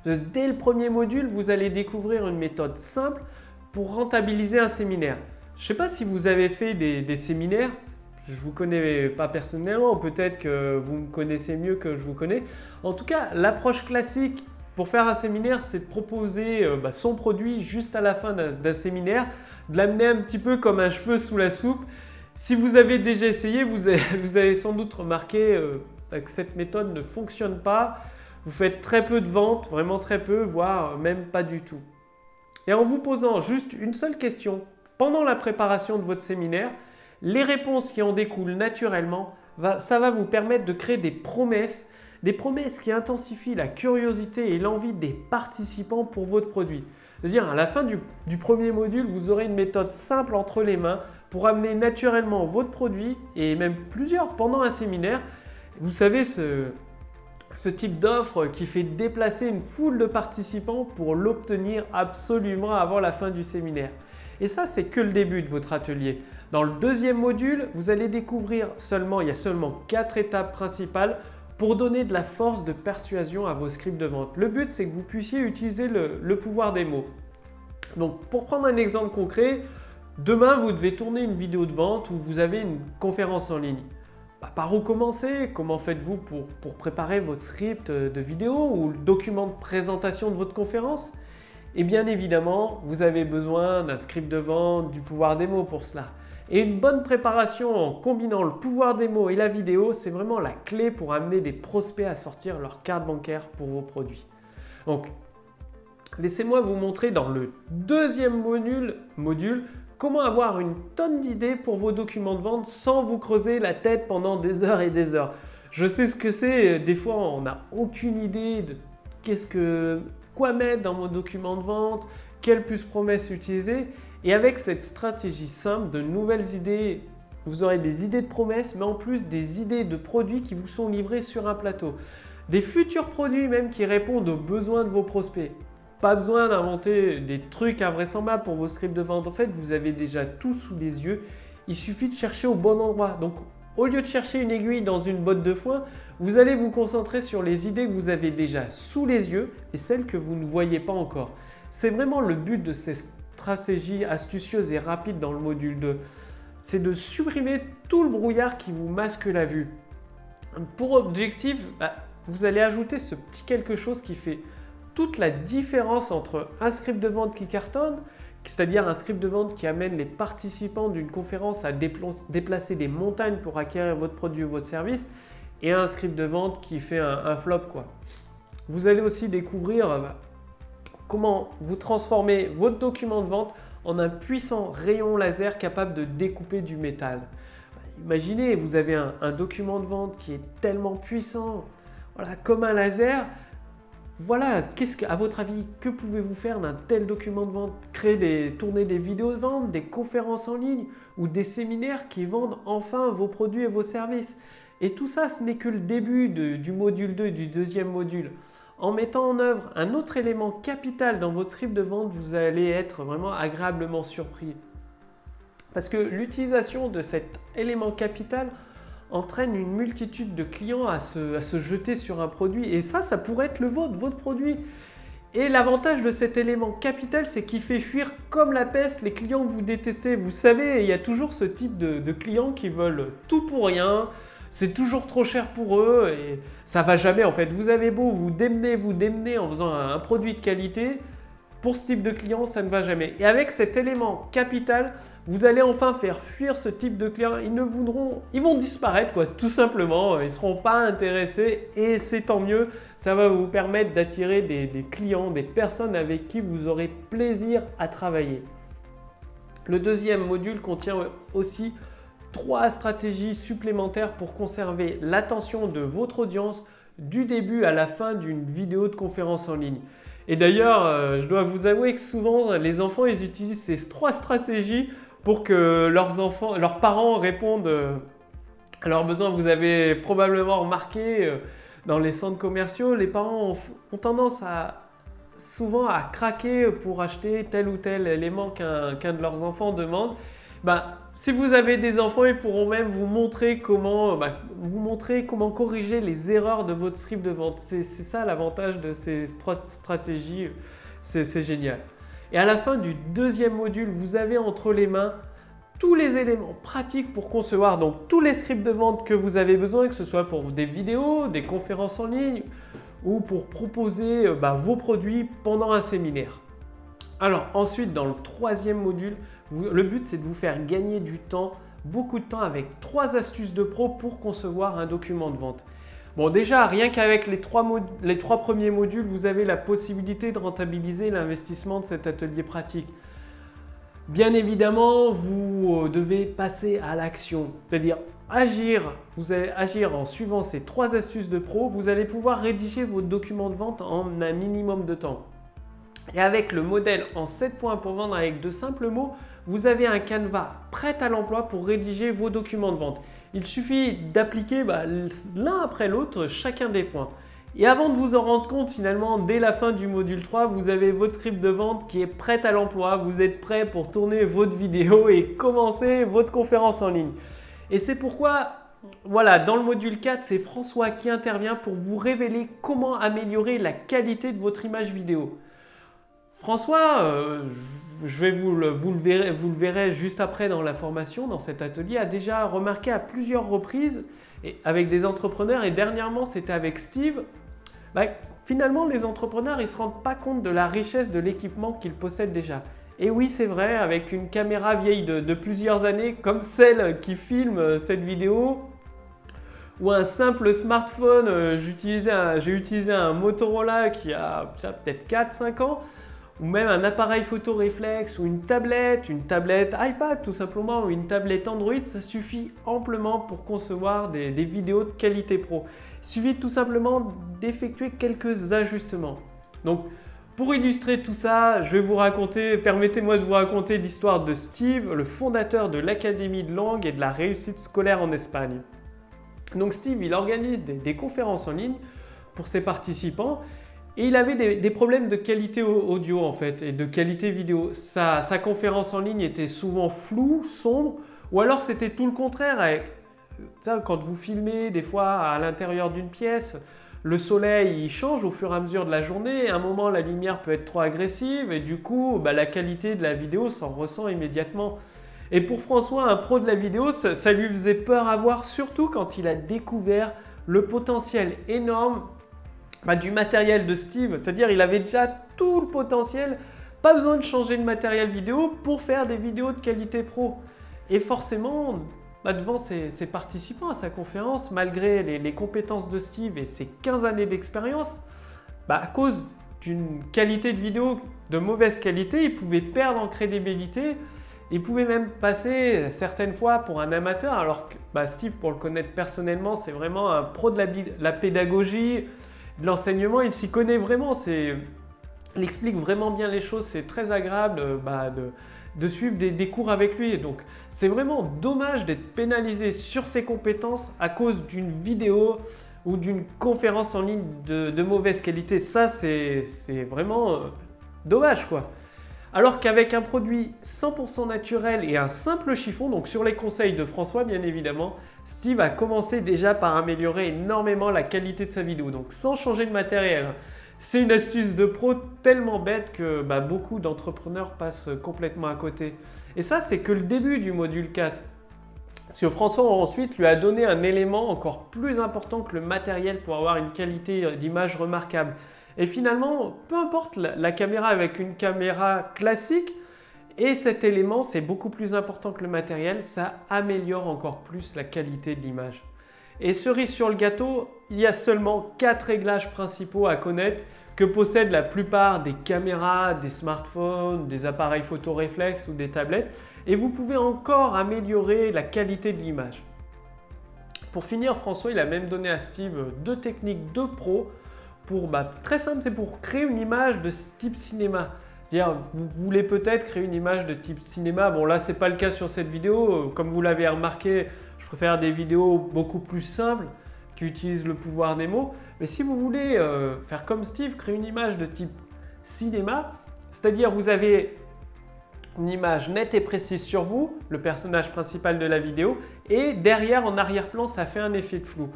Speaker 1: Dès le premier module, vous allez découvrir une méthode simple pour rentabiliser un séminaire. Je ne sais pas si vous avez fait des séminaires, je ne vous connais pas personnellement, peut-être que vous me connaissez mieux que je vous connais. En tout cas, l'approche classique pour faire un séminaire, c'est de proposer son produit juste à la fin d'un séminaire, de l'amener un petit peu comme un cheveu sous la soupe. Si vous avez déjà essayé, vous avez sans doute remarqué que cette méthode ne fonctionne pas. Vous faites très peu de ventes, vraiment très peu, voire même pas du tout. Et en vous posant juste une seule question pendant la préparation de votre séminaire, les réponses qui en découlent naturellement, ça va vous permettre de créer des promesses qui intensifient la curiosité et l'envie des participants pour votre produit. C'est-à-dire à la fin du premier module, vous aurez une méthode simple entre les mains pour amener naturellement votre produit et même plusieurs pendant un séminaire. Vous savez, ce type d'offre qui fait déplacer une foule de participants pour l'obtenir absolument avant la fin du séminaire. Et ça, c'est que le début de votre atelier. Dans le deuxième module, vous allez découvrir il y a seulement 4 étapes principales pour donner de la force de persuasion à vos scripts de vente. Le but, c'est que vous puissiez utiliser le pouvoir des mots. Donc, pour prendre un exemple concret, demain, vous devez tourner une vidéo de vente ou vous avez une conférence en ligne. Par où commencer? Comment faites-vous pour préparer votre script de vidéo ou le document de présentation de votre conférence? Et bien évidemment, vous avez besoin d'un script de vente, du pouvoir des mots pour cela. Et une bonne préparation en combinant le pouvoir des mots et la vidéo, c'est vraiment la clé pour amener des prospects à sortir leur carte bancaire pour vos produits. Donc, laissez-moi vous montrer dans le deuxième module comment avoir une tonne d'idées pour vos documents de vente sans vous creuser la tête pendant des heures et des heures. Je sais ce que c'est, des fois on n'a aucune idée de quoi mettre dans mon document de vente, quelle puce promesse utiliser. Et avec cette stratégie simple, de nouvelles idées, vous aurez des idées de promesses, mais en plus des idées de produits qui vous sont livrés sur un plateau. Des futurs produits même qui répondent aux besoins de vos prospects. Pas besoin d'inventer des trucs invraisemblables pour vos scripts de vente. En fait, vous avez déjà tout sous les yeux. Il suffit de chercher au bon endroit. Donc, au lieu de chercher une aiguille dans une botte de foin, vous allez vous concentrer sur les idées que vous avez déjà sous les yeux et celles que vous ne voyez pas encore. C'est vraiment le but de ces stratégies astucieuses et rapides dans le module 2. C'est de supprimer tout le brouillard qui vous masque la vue. Pour objectif, vous allez ajouter ce petit quelque chose qui fait toute la différence entre un script de vente qui cartonne, c'est-à-dire un script de vente qui amène les participants d'une conférence à déplacer des montagnes pour acquérir votre produit ou votre service, et un script de vente qui fait un flop, quoi. Vous allez aussi découvrir comment vous transformez votre document de vente en un puissant rayon laser capable de découper du métal. Imaginez, vous avez un document de vente qui est tellement puissant, voilà, comme un laser. Voilà, à votre avis, que pouvez-vous faire d'un tel document de vente? Tourner des vidéos de vente, des conférences en ligne ou des séminaires qui vendent enfin vos produits et vos services. Et tout ça, ce n'est que le début du module 2, du deuxième module. En mettant en œuvre un autre élément capital dans votre script de vente, vous allez être vraiment agréablement surpris. Parce que l'utilisation de cet élément capital entraîne une multitude de clients à se jeter sur un produit. Et ça pourrait être le vôtre, votre produit. Et l'avantage de cet élément capital, c'est qu'il fait fuir comme la peste les clients que vous détestez. Vous savez, il y a toujours ce type de clients qui veulent tout pour rien. C'est toujours trop cher pour eux et ça ne va jamais en fait. Vous avez beau vous démener en faisant un produit de qualité. Pour ce type de client, ça ne va jamais. Et avec cet élément capital, vous allez enfin faire fuir ce type de clients. Ils vont disparaître quoi, tout simplement. Ils ne seront pas intéressés et c'est tant mieux. Ça va vous permettre d'attirer des clients, des personnes avec qui vous aurez plaisir à travailler. Le deuxième module contient aussi 3 stratégies supplémentaires pour conserver l'attention de votre audience du début à la fin d'une vidéo de conférence en ligne. Et d'ailleurs, je dois vous avouer que souvent, les enfants, ils utilisent ces 3 stratégies pour que leurs parents répondent à leurs besoins. Vous avez probablement remarqué dans les centres commerciaux, les parents ont tendance souvent à craquer pour acheter tel ou tel élément qu'un de leurs enfants demande. Si vous avez des enfants, ils pourront même vous montrer comment corriger les erreurs de votre script de vente. C'est ça l'avantage de ces 3 stratégies, c'est génial. Et à la fin du deuxième module, vous avez entre les mains tous les éléments pratiques pour concevoir donc tous les scripts de vente que vous avez besoin, que ce soit pour des vidéos, des conférences en ligne ou pour proposer vos produits pendant un séminaire. Alors ensuite, dans le troisième module, le but c'est de vous faire gagner du temps, beaucoup de temps avec 3 astuces de pro pour concevoir un document de vente. Bon déjà, rien qu'avec les 3 premiers modules, vous avez la possibilité de rentabiliser l'investissement de cet atelier pratique. Bien évidemment, vous devez passer à l'action, c'est-à-dire agir. Vous allez agir en suivant ces 3 astuces de pro, vous allez pouvoir rédiger votre document de vente en un minimum de temps. Et avec le modèle en 7 points pour vendre avec de simples mots, vous avez un canevas prêt à l'emploi pour rédiger vos documents de vente. Il suffit d'appliquer l'un après l'autre chacun des points. Et avant de vous en rendre compte, finalement, dès la fin du module 3, vous avez votre script de vente qui est prêt à l'emploi. Vous êtes prêt pour tourner votre vidéo et commencer votre conférence en ligne. Et c'est pourquoi, voilà, dans le module 4, c'est François qui intervient pour vous révéler comment améliorer la qualité de votre image vidéo. François, vous le verrez juste après dans la formation, dans cet atelier, a déjà remarqué à plusieurs reprises avec des entrepreneurs et dernièrement c'était avec Steve, finalement les entrepreneurs ils ne se rendent pas compte de la richesse de l'équipement qu'ils possèdent déjà. Et oui c'est vrai, avec une caméra vieille de plusieurs années comme celle qui filme cette vidéo ou un simple smartphone, j'ai utilisé un Motorola qui a peut-être 4-5 ans, ou même un appareil photo réflexe ou une tablette iPad tout simplement ou une tablette Android, ça suffit amplement pour concevoir des vidéos de qualité pro. Il suffit tout simplement d'effectuer quelques ajustements. Donc pour illustrer tout ça, permettez-moi de vous raconter l'histoire de Steve, le fondateur de l'Académie de langue et de la réussite scolaire en Espagne. Donc Steve, il organise des conférences en ligne pour ses participants. Et il avait des problèmes de qualité audio en fait et de qualité vidéo. Sa conférence en ligne était souvent floue, sombre, ou alors c'était tout le contraire. Quand vous filmez des fois à l'intérieur d'une pièce, le soleil il change au fur et à mesure de la journée. À un moment, la lumière peut être trop agressive et du coup, la qualité de la vidéo s'en ressent immédiatement. Et pour François, un pro de la vidéo, ça lui faisait peur à voir, surtout quand il a découvert le potentiel énorme du matériel de Steve, c'est-à-dire il avait déjà tout le potentiel, pas besoin de changer de matériel vidéo pour faire des vidéos de qualité pro. Et forcément, devant ses participants à sa conférence, malgré les compétences de Steve et ses 15 années d'expérience, à cause d'une qualité de vidéo de mauvaise qualité, il pouvait perdre en crédibilité, il pouvait même passer certaines fois pour un amateur, alors que Steve, pour le connaître personnellement, c'est vraiment un pro de la pédagogie, de l'enseignement, il s'y connaît vraiment, il explique vraiment bien les choses, c'est très agréable de suivre des cours avec lui. Donc c'est vraiment dommage d'être pénalisé sur ses compétences à cause d'une vidéo ou d'une conférence en ligne de mauvaise qualité. Ça, c'est vraiment dommage, quoi. Alors qu'avec un produit 100% naturel et un simple chiffon, donc sur les conseils de François bien évidemment, Steve a commencé déjà par améliorer énormément la qualité de sa vidéo, donc sans changer de matériel. C'est une astuce de pro tellement bête que beaucoup d'entrepreneurs passent complètement à côté. Et ça, c'est que le début du module 4. Parce que François ensuite lui a donné un élément encore plus important que le matériel pour avoir une qualité d'image remarquable. Et finalement, peu importe la caméra avec une caméra classique, et cet élément, c'est beaucoup plus important que le matériel, ça améliore encore plus la qualité de l'image. Et cerise sur le gâteau, il y a seulement 4 réglages principaux à connaître que possèdent la plupart des caméras, des smartphones, des appareils photo réflexes ou des tablettes. Et vous pouvez encore améliorer la qualité de l'image. Pour finir, François, il a même donné à Steve 2 techniques de pro pour, très simple, c'est pour créer une image de type cinéma. C'est-à-dire, vous voulez peut-être créer une image de type cinéma. Bon, là, ce n'est pas le cas sur cette vidéo. Comme vous l'avez remarqué, je préfère des vidéos beaucoup plus simples qui utilisent le pouvoir des mots. Mais si vous voulez faire comme Steve, créer une image de type cinéma, c'est-à-dire vous avez une image nette et précise sur vous, le personnage principal de la vidéo, et derrière, en arrière-plan, ça fait un effet de flou.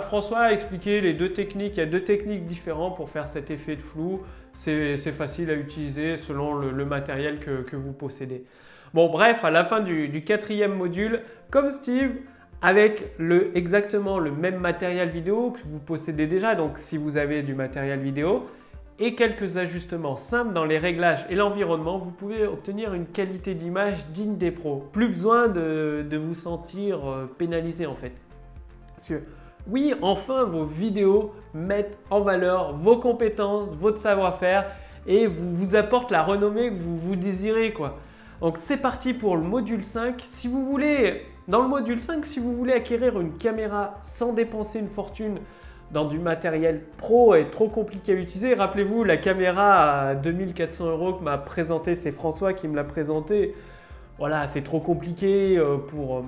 Speaker 1: François a expliqué les 2 techniques. Il y a 2 techniques différentes pour faire cet effet de flou. C'est facile à utiliser selon le matériel que vous possédez. Bon, bref, à la fin du 4e module, comme Steve, avec exactement le même matériel vidéo que vous possédez déjà, donc si vous avez du matériel vidéo, et quelques ajustements simples dans les réglages et l'environnement, vous pouvez obtenir une qualité d'image digne des pros. Plus besoin de vous sentir pénalisé en fait. Parce que oui, enfin vos vidéos mettent en valeur vos compétences, votre savoir-faire et vous apportent la renommée que vous désirez, quoi. Donc c'est parti pour le module 5. Dans le module 5, si vous voulez acquérir une caméra sans dépenser une fortune dans du matériel pro et trop compliqué à utiliser, rappelez-vous la caméra à 2400 € que m'a présenté, c'est François qui me l'a présenté. Voilà, c'est trop compliqué pour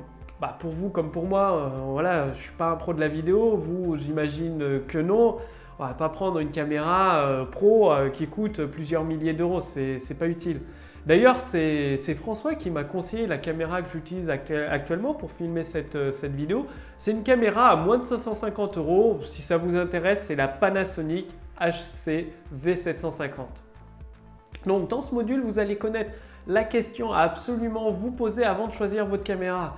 Speaker 1: vous comme pour moi. Voilà, je ne suis pas un pro de la vidéo, vous j'imagine que non. On ne va pas prendre une caméra pro qui coûte plusieurs milliers d'euros, c'est pas utile. D'ailleurs, c'est François qui m'a conseillé la caméra que j'utilise actuellement pour filmer cette vidéo. C'est une caméra à moins de 550 €. Si ça vous intéresse, c'est la Panasonic HC V750. Donc, dans ce module, vous allez connaître la question à absolument vous poser avant de choisir votre caméra.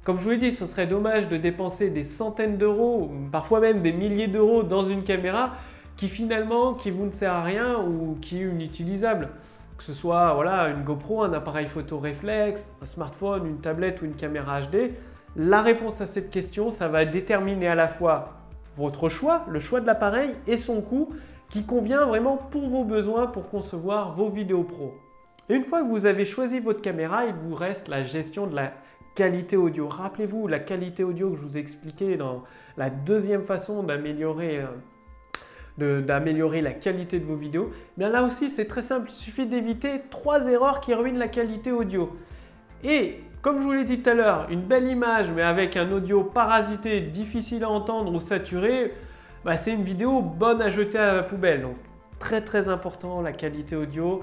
Speaker 1: Comme je vous l'ai dit, ce serait dommage de dépenser des centaines d'euros, parfois même des milliers d'euros dans une caméra qui vous ne sert à rien ou qui est inutilisable. Que ce soit une GoPro, un appareil photo réflexe, un smartphone, une tablette ou une caméra HD, la réponse à cette question, ça va déterminer à la fois votre choix, le choix de l'appareil et son coût qui convient vraiment pour vos besoins pour concevoir vos vidéos pro. Et une fois que vous avez choisi votre caméra, il vous reste la gestion de la qualité audio. Rappelez-vous la qualité audio que je vous ai expliqué dans la 2e façon d'améliorer la qualité de vos vidéos. Bien là aussi, c'est très simple. Il suffit d'éviter 3 erreurs qui ruinent la qualité audio. Et comme je vous l'ai dit tout à l'heure, une belle image mais avec un audio parasité, difficile à entendre ou saturé, c'est une vidéo bonne à jeter à la poubelle. Donc très important la qualité audio.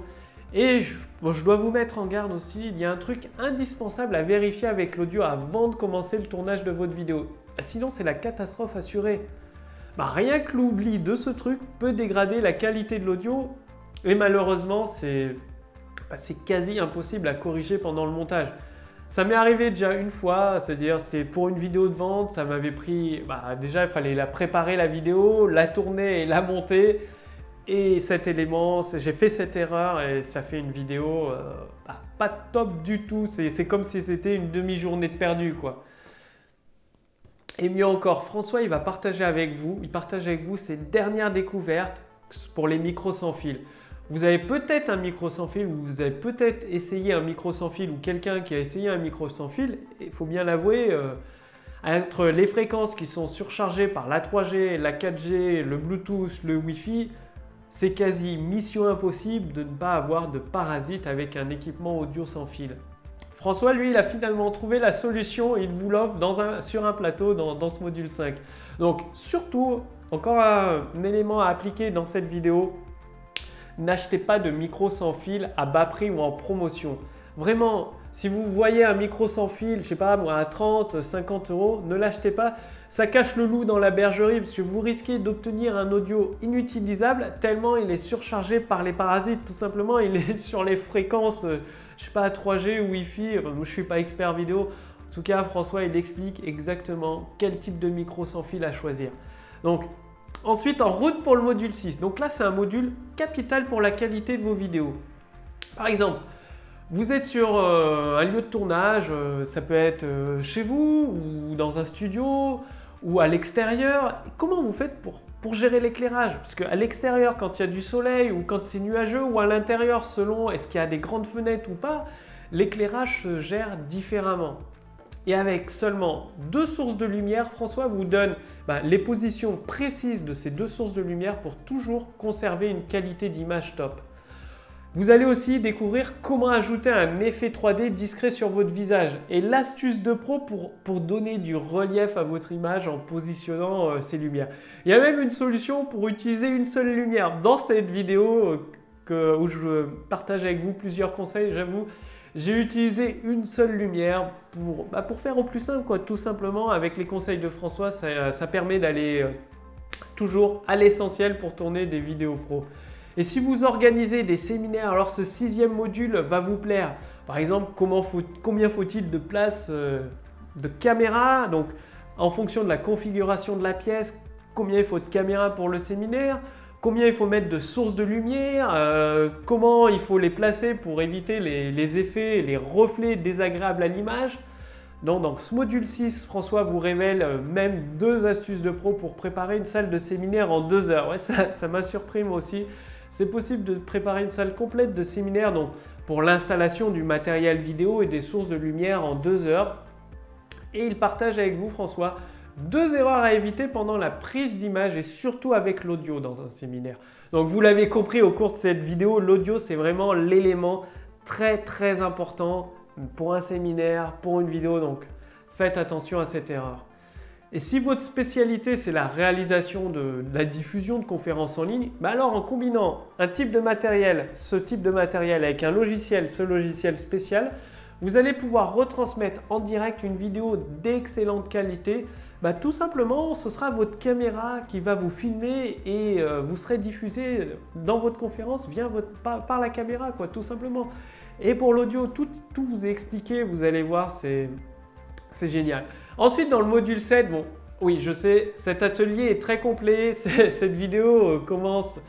Speaker 1: Et je dois vous mettre en garde aussi, il y a un truc indispensable à vérifier avec l'audio avant de commencer le tournage de votre vidéo. Sinon, c'est la catastrophe assurée. Rien que l'oubli de ce truc peut dégrader la qualité de l'audio et malheureusement, c'est quasi impossible à corriger pendant le montage. Ça m'est arrivé déjà une fois, c'est-à-dire c'est pour une vidéo de vente, ça m'avait pris, déjà il fallait la préparer la vidéo, la tourner et la monter. Et cet élément, j'ai fait cette erreur et ça fait une vidéo pas top du tout. C'est comme si c'était une demi-journée de perdu, quoi. Et mieux encore, François, il partage avec vous ses dernières découvertes pour les micros sans fil. Vous avez peut-être un micro sans fil, ou vous avez peut-être essayé un micro sans fil, ou quelqu'un qui a essayé un micro sans fil. Il faut bien l'avouer, entre les fréquences qui sont surchargées par la 3G, la 4G, le Bluetooth, le Wi-Fi, c'est quasi mission impossible de ne pas avoir de parasites avec un équipement audio sans fil. François, lui, il a finalement trouvé la solution et il vous l'offre sur un plateau dans ce module 5. Donc surtout, encore un élément à appliquer dans cette vidéo, n'achetez pas de micro sans fil à bas prix ou en promotion. Vraiment, si vous voyez un micro sans fil, je ne sais pas moi, à 30, 50 euros, ne l'achetez pas. Ça cache le loup dans la bergerie parce que vous risquez d'obtenir un audio inutilisable tellement il est surchargé par les parasites. Tout simplement, il est sur les fréquences, je ne sais pas, 3G ou Wi-Fi. Je ne suis pas expert vidéo. En tout cas, François, il explique exactement quel type de micro sans fil à choisir. Donc, ensuite, en route pour le module 6. Donc là, c'est un module capital pour la qualité de vos vidéos. Par exemple, vous êtes sur un lieu de tournage, ça peut être chez vous ou dans un studio ou à l'extérieur. Comment vous faites pour gérer l'éclairage? Parce qu'à l'extérieur, quand il y a du soleil ou quand c'est nuageux, ou à l'intérieur, selon est-ce qu'il y a des grandes fenêtres ou pas, l'éclairage se gère différemment. Et avec seulement 2 sources de lumière, François vous donne les positions précises de ces 2 sources de lumière pour toujours conserver une qualité d'image top. Vous allez aussi découvrir comment ajouter un effet 3D discret sur votre visage et l'astuce de pro pour donner du relief à votre image en positionnant ces lumières. Il y a même une solution pour utiliser une seule lumière. Dans cette vidéo où je partage avec vous plusieurs conseils, j'avoue, j'ai utilisé une seule lumière pour faire au plus simple, quoi. Tout simplement, avec les conseils de François, ça permet d'aller toujours à l'essentiel pour tourner des vidéos pro. Et si vous organisez des séminaires, alors ce 6e module va vous plaire. Par exemple, combien faut-il de place de caméra? Donc, en fonction de la configuration de la pièce, combien il faut de caméras pour le séminaire? Combien il faut mettre de sources de lumière? Comment il faut les placer pour éviter les effets, les reflets désagréables à l'image? Donc, dans ce module 6, François vous révèle même 2 astuces de pro pour préparer une salle de séminaire en 2 heures. Ouais, ça m'a surpris moi aussi. C'est possible de préparer une salle complète de séminaire donc pour l'installation du matériel vidéo et des sources de lumière en 2 heures. Et il partage avec vous, François, 2 erreurs à éviter pendant la prise d'image et surtout avec l'audio dans un séminaire. Donc vous l'avez compris au cours de cette vidéo, l'audio c'est vraiment l'élément très important pour un séminaire, pour une vidéo. Donc faites attention à cette erreur. Et si votre spécialité c'est la réalisation de la diffusion de conférences en ligne, alors en combinant un type de matériel, ce type de matériel avec un logiciel, ce logiciel spécial, vous allez pouvoir retransmettre en direct une vidéo d'excellente qualité. Tout simplement, ce sera votre caméra qui va vous filmer et vous serez diffusé dans votre conférence par la caméra, quoi, tout simplement. Et pour l'audio, tout vous est expliqué, vous allez voir, c'est génial. Ensuite, dans le module 7, bon, oui, je sais, cet atelier est très complet, cette vidéo commence.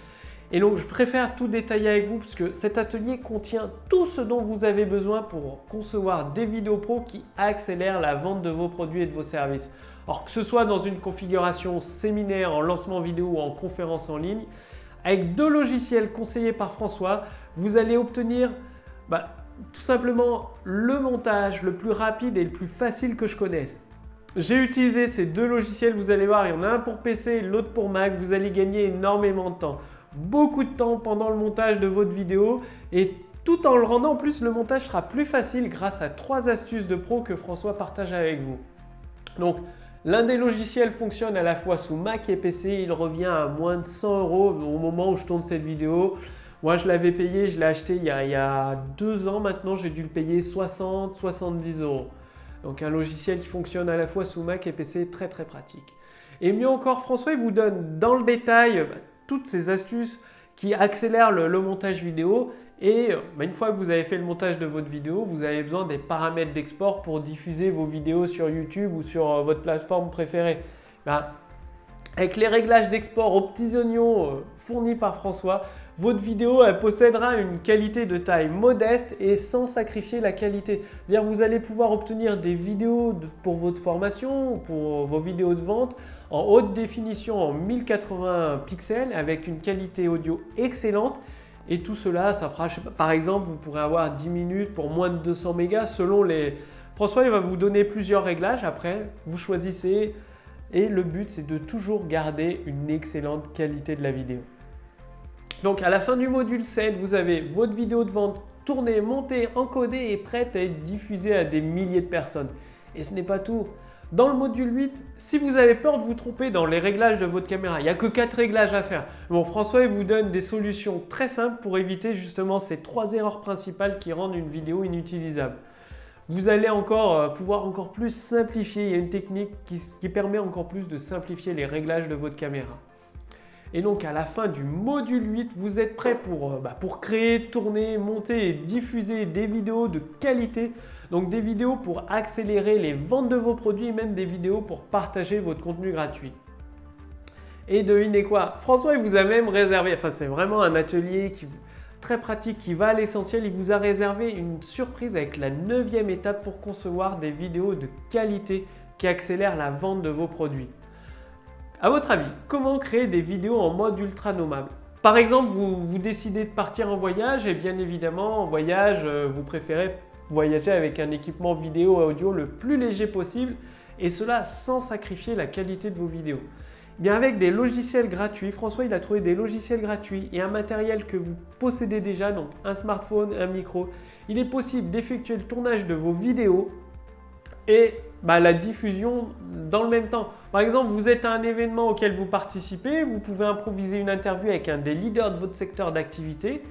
Speaker 1: Et donc, je préfère tout détailler avec vous parce que cet atelier contient tout ce dont vous avez besoin pour concevoir des vidéos pro qui accélèrent la vente de vos produits et de vos services. Alors, que ce soit dans une configuration séminaire, en lancement vidéo ou en conférence en ligne, avec 2 logiciels conseillés par François, vous allez obtenir tout simplement le montage le plus rapide et le plus facile que je connaisse. J'ai utilisé ces 2 logiciels, vous allez voir, il y en a un pour PC, l'autre pour Mac. Vous allez gagner énormément de temps. Beaucoup de temps pendant le montage de votre vidéo et tout en le rendant, en plus le montage sera plus facile grâce à 3 astuces de pro que François partage avec vous. Donc l'un des logiciels fonctionne à la fois sous Mac et PC, il revient à moins de 100 € au moment où je tourne cette vidéo. Moi je l'avais payé, je l'ai acheté il y a 2 ans maintenant, j'ai dû le payer 60-70 €. Donc un logiciel qui fonctionne à la fois sous Mac et PC, très pratique. Et mieux encore, François il vous donne dans le détail toutes ces astuces qui accélèrent le montage vidéo. Et une fois que vous avez fait le montage de votre vidéo, vous avez besoin des paramètres d'export pour diffuser vos vidéos sur YouTube ou sur votre plateforme préférée. Avec les réglages d'export aux petits oignons fournis par François, votre vidéo elle possédera une qualité de taille modeste et sans sacrifier la qualité. C'est-à-dire vous allez pouvoir obtenir des vidéos pour votre formation, pour vos vidéos de vente en haute définition en 1080 pixels avec une qualité audio excellente. Et tout cela, ça fera, par exemple, vous pourrez avoir 10 minutes pour moins de 200 mégas selon les... François, il va vous donner plusieurs réglages après, vous choisissez et le but, c'est de toujours garder une excellente qualité de la vidéo. Donc à la fin du module 7, vous avez votre vidéo de vente tournée, montée, encodée et prête à être diffusée à des milliers de personnes. Et ce n'est pas tout. Dans le module 8, si vous avez peur de vous tromper dans les réglages de votre caméra, il n'y a que 4 réglages à faire. Bon, François il vous donne des solutions très simples pour éviter justement ces 3 erreurs principales qui rendent une vidéo inutilisable. Vous allez pouvoir encore plus simplifier. Il y a une technique qui permet encore plus de simplifier les réglages de votre caméra. Et donc à la fin du module 8, vous êtes prêt pour créer, tourner, monter et diffuser des vidéos de qualité. Donc des vidéos pour accélérer les ventes de vos produits et même des vidéos pour partager votre contenu gratuit. Et devinez quoi? François il vous a même réservé, enfin c'est vraiment un atelier très pratique qui va à l'essentiel. Il vous a réservé une surprise avec la 9e étape pour concevoir des vidéos de qualité qui accélèrent la vente de vos produits. À votre avis, comment créer des vidéos en mode ultra nommable? Par exemple, vous décidez de partir en voyage et bien évidemment en voyage, vous préférez voyager avec un équipement vidéo et audio le plus léger possible et cela sans sacrifier la qualité de vos vidéos. Bien avec des logiciels gratuits, François il a trouvé des logiciels gratuits et un matériel que vous possédez déjà, donc un smartphone, un micro, il est possible d'effectuer le tournage de vos vidéos et la diffusion dans le même temps. Par exemple, vous êtes à un événement auquel vous participez, vous pouvez improviser une interview avec un des leaders de votre secteur d'activité.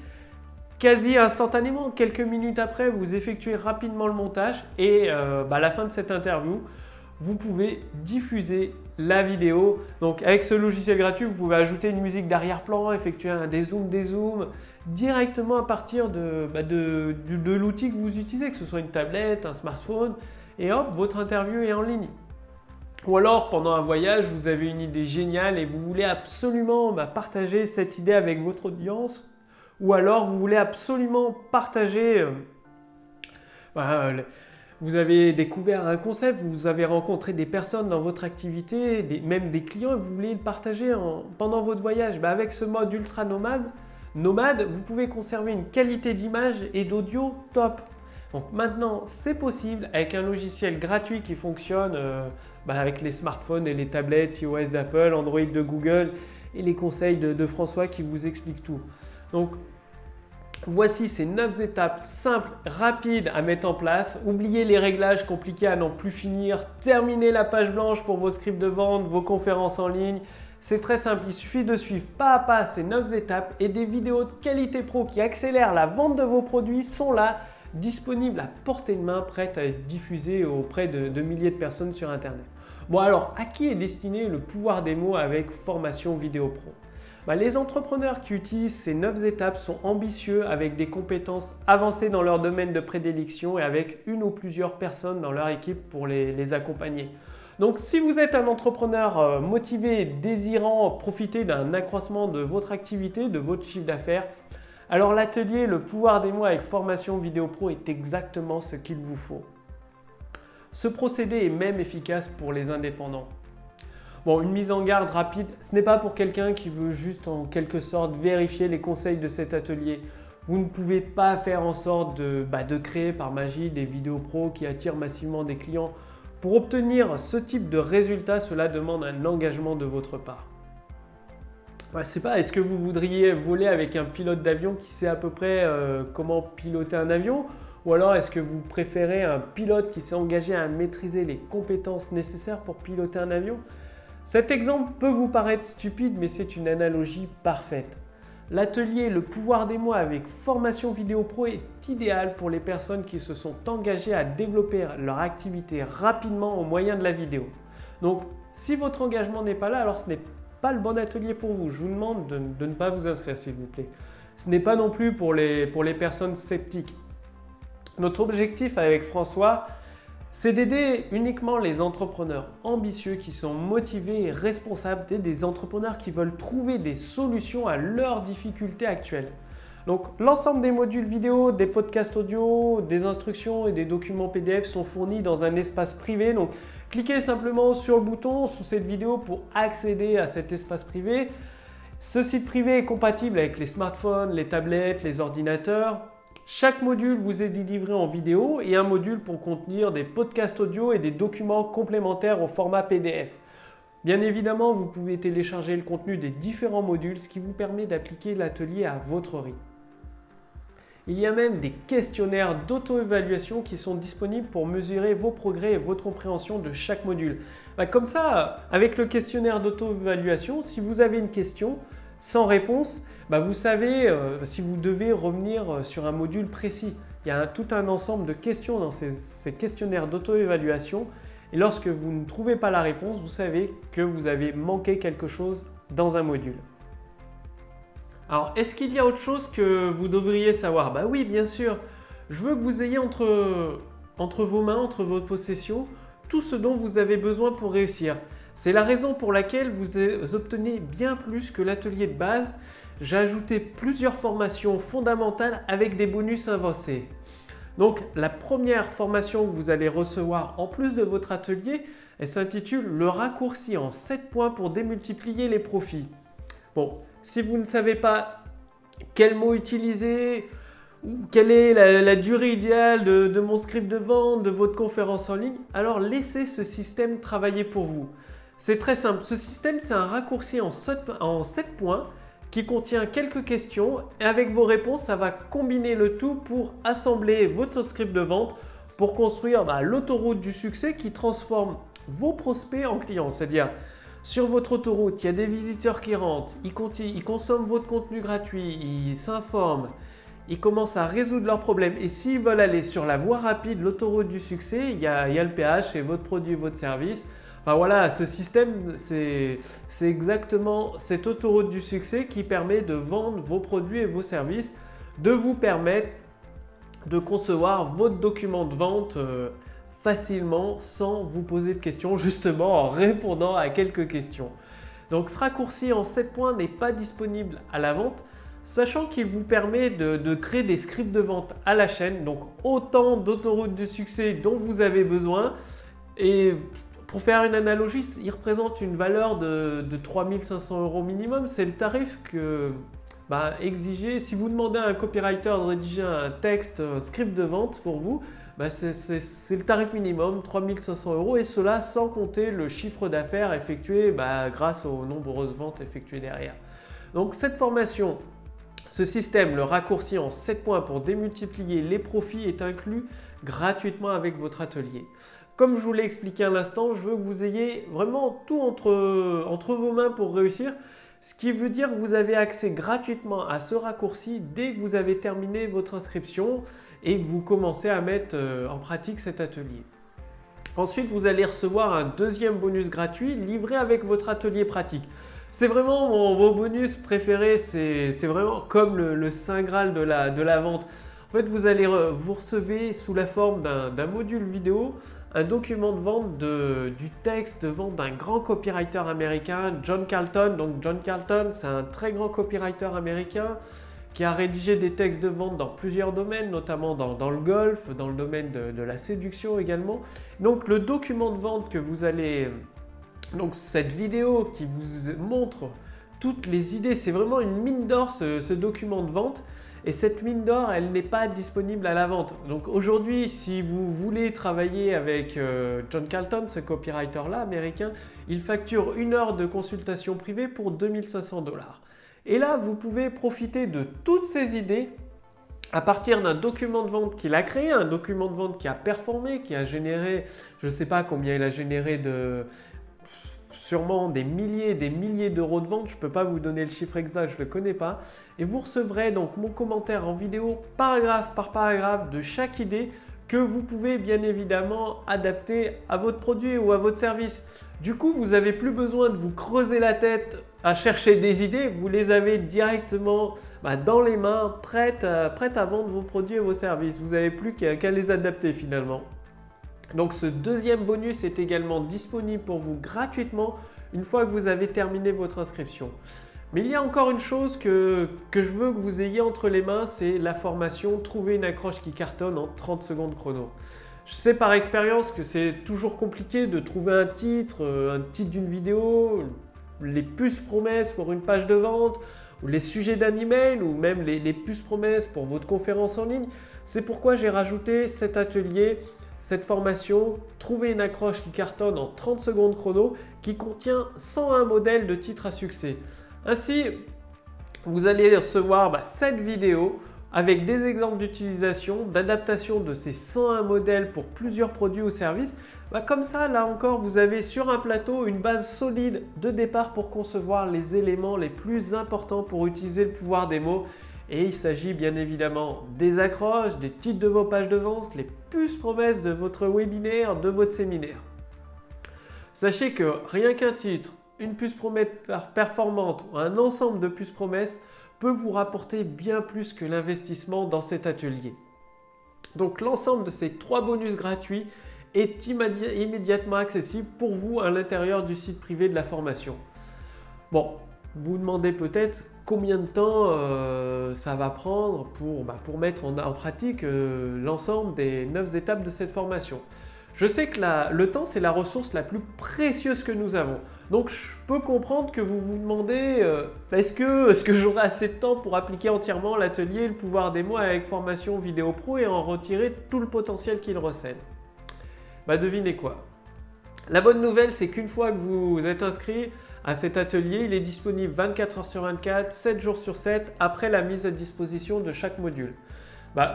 Speaker 1: Quasi instantanément, quelques minutes après, vous effectuez rapidement le montage et à la fin de cette interview, vous pouvez diffuser la vidéo. Donc avec ce logiciel gratuit, vous pouvez ajouter une musique d'arrière-plan, effectuer des zooms directement à partir de l'outil que vous utilisez, que ce soit une tablette, un smartphone, et hop, votre interview est en ligne. Ou alors pendant un voyage, vous avez une idée géniale et vous voulez absolument partager cette idée avec votre audience. Ou alors vous voulez absolument partager, vous avez découvert un concept, vous avez rencontré des personnes dans votre activité, même des clients, et vous voulez le partager pendant votre voyage. Avec ce mode ultra nomade, vous pouvez conserver une qualité d'image et d'audio top. Donc maintenant, c'est possible avec un logiciel gratuit qui fonctionne avec les smartphones et les tablettes iOS d'Apple, Android de Google et les conseils de François qui vous expliquent tout. Donc, voici ces 9 étapes simples, rapides à mettre en place. Oubliez les réglages compliqués à n'en plus finir. Terminez la page blanche pour vos scripts de vente, vos conférences en ligne. C'est très simple, il suffit de suivre pas à pas ces 9 étapes et des vidéos de qualité pro qui accélèrent la vente de vos produits sont là, disponibles à portée de main, prêtes à être diffusées auprès de milliers de personnes sur Internet. Bon alors, à qui est destiné le pouvoir des mots avec Formation Vidéo Pro? Les entrepreneurs qui utilisent ces 9 étapes sont ambitieux avec des compétences avancées dans leur domaine de prédilection et avec une ou plusieurs personnes dans leur équipe pour les accompagner. Donc si vous êtes un entrepreneur motivé, désirant profiter d'un accroissement de votre activité, de votre chiffre d'affaires, alors l'atelier Le pouvoir des mots avec Formation Vidéo Pro est exactement ce qu'il vous faut. Ce procédé est même efficace pour les indépendants. Bon, une mise en garde rapide, ce n'est pas pour quelqu'un qui veut juste en quelque sorte vérifier les conseils de cet atelier. Vous ne pouvez pas faire en sorte de créer par magie des vidéos pro qui attirent massivement des clients. Pour obtenir ce type de résultat, cela demande un engagement de votre part. Je ne sais pas, est-ce que vous voudriez voler avec un pilote d'avion qui sait à peu près comment piloter un avion? Ou alors est-ce que vous préférez un pilote qui s'est engagé à maîtriser les compétences nécessaires pour piloter un avion? Cet exemple peut vous paraître stupide, mais c'est une analogie parfaite. L'atelier Le pouvoir des mots avec Formation Vidéo Pro est idéal pour les personnes qui se sont engagées à développer leur activité rapidement au moyen de la vidéo. Donc, si votre engagement n'est pas là, alors ce n'est pas le bon atelier pour vous. Je vous demande de ne pas vous inscrire, s'il vous plaît. Ce n'est pas non plus pour les personnes sceptiques. Notre objectif avec François, c'est d'aider uniquement les entrepreneurs ambitieux qui sont motivés et responsables, des entrepreneurs qui veulent trouver des solutions à leurs difficultés actuelles. Donc l'ensemble des modules vidéo, des podcasts audio, des instructions et des documents PDF sont fournis dans un espace privé. Donc cliquez simplement sur le bouton sous cette vidéo pour accéder à cet espace privé. Ce site privé est compatible avec les smartphones, les tablettes, les ordinateurs. Chaque module vous est délivré en vidéo et un module pour contenir des podcasts audio et des documents complémentaires au format PDF. Bien évidemment, vous pouvez télécharger le contenu des différents modules, ce qui vous permet d'appliquer l'atelier à votre rythme. Il y a même des questionnaires d'auto-évaluation qui sont disponibles pour mesurer vos progrès et votre compréhension de chaque module. Comme ça, avec le questionnaire d'auto-évaluation, si vous avez une question sans réponse, vous savez si vous devez revenir sur un module précis. Il y a tout un ensemble de questions dans ces questionnaires d'auto-évaluation. Et lorsque vous ne trouvez pas la réponse, vous savez que vous avez manqué quelque chose dans un module. Alors, est-ce qu'il y a autre chose que vous devriez savoir? Oui, bien sûr. Je veux que vous ayez entre vos mains, entre vos possessions, tout ce dont vous avez besoin pour réussir. C'est la raison pour laquelle vous obtenez bien plus que l'atelier de base. J'ai ajouté plusieurs formations fondamentales avec des bonus avancés. Donc, la première formation que vous allez recevoir en plus de votre atelier, elle s'intitule « Le raccourci en 7 points pour démultiplier les profits ». Bon, si vous ne savez pas quel mot utiliser, ou quelle est la durée idéale de mon script de vente, de votre conférence en ligne, alors laissez ce système travailler pour vous. C'est très simple. Ce système, c'est un raccourci en 7 points qui contient quelques questions et avec vos réponses, ça va combiner le tout pour assembler votre script de vente pour construire l'autoroute du succès qui transforme vos prospects en clients. C'est-à-dire, sur votre autoroute, il y a des visiteurs qui rentrent, ils consomment votre contenu gratuit, ils s'informent, ils commencent à résoudre leurs problèmes. Et s'ils veulent aller sur la voie rapide, l'autoroute du succès, il y a le péage, c'est votre produit, votre service. Voilà, ce système, c'est exactement cette autoroute du succès qui permet de vendre vos produits et vos services, de vous permettre de concevoir votre document de vente facilement sans vous poser de questions, justement en répondant à quelques questions. Donc ce raccourci en 7 points n'est pas disponible à la vente, sachant qu'il vous permet de créer des scripts de vente à la chaîne, donc autant d'autoroutes du succès dont vous avez besoin. Et pour faire une analogie, il représente une valeur de 3 500 € minimum. C'est le tarif que exigé. Si vous demandez à un copywriter de rédiger un texte, un script de vente pour vous, c'est le tarif minimum, 3 500 € et cela sans compter le chiffre d'affaires effectué grâce aux nombreuses ventes effectuées derrière. Donc cette formation, ce système, le raccourci en 7 points pour démultiplier les profits est inclus gratuitement avec votre atelier. Comme je vous l'ai expliqué à l'instant, je veux que vous ayez vraiment tout entre vos mains pour réussir. Ce qui veut dire que vous avez accès gratuitement à ce raccourci dès que vous avez terminé votre inscription et que vous commencez à mettre en pratique cet atelier. Ensuite, vous allez recevoir un deuxième bonus gratuit livré avec votre atelier pratique. C'est vraiment mon bonus préféré, c'est vraiment comme le Saint Graal de la vente. En fait, vous recevez sous la forme d'un module vidéo un document de vente du texte de vente d'un grand copywriter américain, John Carlton. Donc John Carlton, c'est un très grand copywriter américain qui a rédigé des textes de vente dans plusieurs domaines, notamment dans le golf, dans le domaine de la séduction également. Donc le document de vente que vous allez... Donc cette vidéo qui vous montre toutes les idées, c'est vraiment une mine d'or ce document de vente. Et cette mine d'or, elle n'est pas disponible à la vente. Donc aujourd'hui, si vous voulez travailler avec John Carlton, ce copywriter-là américain, il facture 1 heure de consultation privée pour 2 500 $. Et là, vous pouvez profiter de toutes ces idées à partir d'un document de vente qu'il a créé, un document de vente qui a performé, qui a généré, je ne sais pas combien il a généré sûrement des milliers d'euros de vente. Je ne peux pas vous donner le chiffre exact, je ne le connais pas. Et vous recevrez donc mon commentaire en vidéo, paragraphe par paragraphe de chaque idée que vous pouvez bien évidemment adapter à votre produit ou à votre service. Du coup, vous n'avez plus besoin de vous creuser la tête à chercher des idées, vous les avez directement dans les mains, prêtes à vendre vos produits et vos services. Vous n'avez plus qu'à les adapter finalement. Donc ce deuxième bonus est également disponible pour vous gratuitement une fois que vous avez terminé votre inscription. Mais il y a encore une chose que je veux que vous ayez entre les mains, c'est la formation « Trouver une accroche qui cartonne en 30 secondes chrono ». Je sais par expérience que c'est toujours compliqué de trouver un titre d'une vidéo, les puces promesses pour une page de vente, ou les sujets d'un email, ou même les puces promesses pour votre conférence en ligne. C'est pourquoi j'ai rajouté cet atelier. cette formation « Trouver une accroche qui cartonne en 30 secondes chrono » qui contient 101 modèles de titres à succès. Ainsi, vous allez recevoir 7 vidéos avec des exemples d'utilisation, d'adaptation de ces 101 modèles pour plusieurs produits ou services. Comme ça, là encore, vous avez sur un plateau une base solide de départ pour concevoir les éléments les plus importants pour utiliser le pouvoir des mots. Et il s'agit bien évidemment des accroches, des titres de vos pages de vente, les puces promesses de votre webinaire, de votre séminaire. Sachez que rien qu'un titre, une puce promesse performante ou un ensemble de puces promesses peut vous rapporter bien plus que l'investissement dans cet atelier. Donc l'ensemble de ces 3 bonus gratuits est immédiatement accessible pour vous à l'intérieur du site privé de la formation. Bon, vous vous demandez peut-être combien de temps ça va prendre pour mettre en pratique l'ensemble des 9 étapes de cette formation. Je sais que le temps, c'est la ressource la plus précieuse que nous avons. Donc, je peux comprendre que vous vous demandez est-ce que j'aurai assez de temps pour appliquer entièrement l'atelier Le pouvoir des mots avec formation vidéo pro et en retirer tout le potentiel qu'il recèle. Devinez quoi? La bonne nouvelle, c'est qu'une fois que vous êtes inscrit à cet atelier, il est disponible 24 heures sur 24, 7 jours sur 7, après la mise à disposition de chaque module.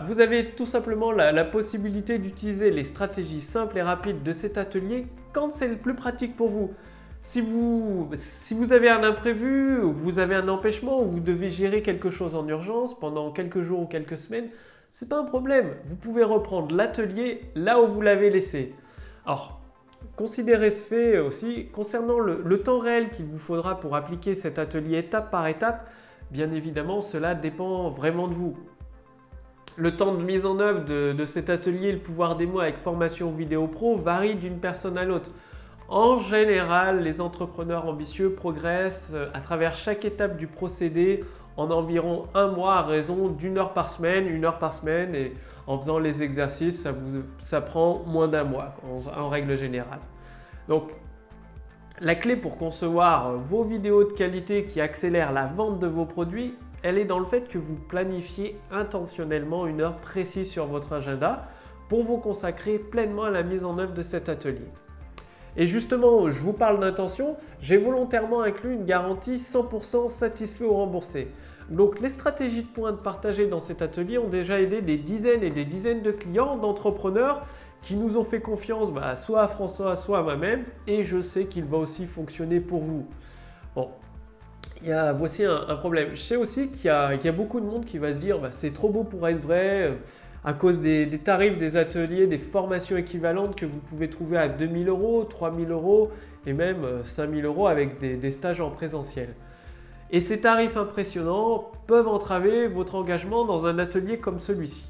Speaker 1: Vous avez tout simplement la possibilité d'utiliser les stratégies simples et rapides de cet atelier quand c'est le plus pratique pour vous. Si vous avez un imprévu, ou que vous avez un empêchement, ou vous devez gérer quelque chose en urgence pendant quelques jours ou quelques semaines, ce n'est pas un problème. Vous pouvez reprendre l'atelier là où vous l'avez laissé. Alors, considérez ce fait aussi concernant le temps réel qu'il vous faudra pour appliquer cet atelier étape par étape. Bien évidemment, cela dépend vraiment de vous. Le temps de mise en œuvre de cet atelier, le pouvoir des mots avec formation vidéo pro, varie d'une personne à l'autre. En général, les entrepreneurs ambitieux progressent à travers chaque étape du procédé en environ 1 mois à raison d'1 heure par semaine, 1 heure par semaine, et en faisant les exercices, ça prend moins d'1 mois en règle générale. Donc, la clé pour concevoir vos vidéos de qualité qui accélèrent la vente de vos produits, elle est dans le fait que vous planifiez intentionnellement 1 heure précise sur votre agenda pour vous consacrer pleinement à la mise en œuvre de cet atelier. Et justement, je vous parle d'intention, j'ai volontairement inclus une garantie 100% satisfait ou remboursé. Donc les stratégies de pointe partagées dans cet atelier ont déjà aidé des dizaines et des dizaines de clients, d'entrepreneurs qui nous ont fait confiance soit à François, soit à moi-même, et je sais qu'il va aussi fonctionner pour vous. Bon. Voici un problème. Je sais aussi qu'il y a beaucoup de monde qui va se dire c'est trop beau pour être vrai à cause des tarifs des ateliers, des formations équivalentes que vous pouvez trouver à 2 000 €, 3 000 € et même 5 000 € avec des stages en présentiel. Et ces tarifs impressionnants peuvent entraver votre engagement dans un atelier comme celui-ci.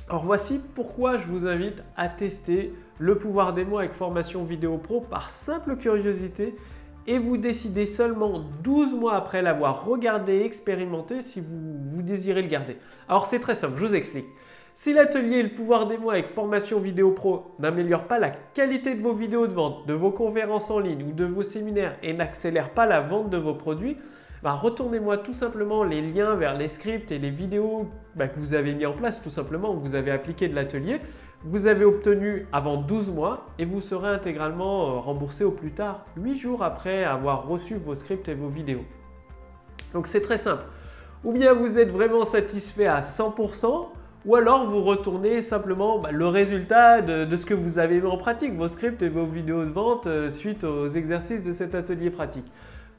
Speaker 1: Alors voici pourquoi je vous invite à tester le pouvoir des mots avec formation vidéo pro par simple curiosité et vous décidez seulement 12 mois après l'avoir regardé et expérimenté si vous désirez le garder. Alors c'est très simple, je vous explique. Si l'atelier Le pouvoir des mots avec formation vidéo pro n'améliore pas la qualité de vos vidéos de vente, de vos conférences en ligne ou de vos séminaires et n'accélère pas la vente de vos produits, retournez-moi tout simplement les liens vers les scripts et les vidéos que vous avez mis en place, tout simplement, que vous avez appliqué de l'atelier. Vous avez obtenu avant 12 mois et vous serez intégralement remboursé au plus tard 8 jours après avoir reçu vos scripts et vos vidéos. Donc c'est très simple. Ou bien vous êtes vraiment satisfait à 100%, ou alors vous retournez simplement le résultat de ce que vous avez mis en pratique, vos scripts et vos vidéos de vente suite aux exercices de cet atelier pratique.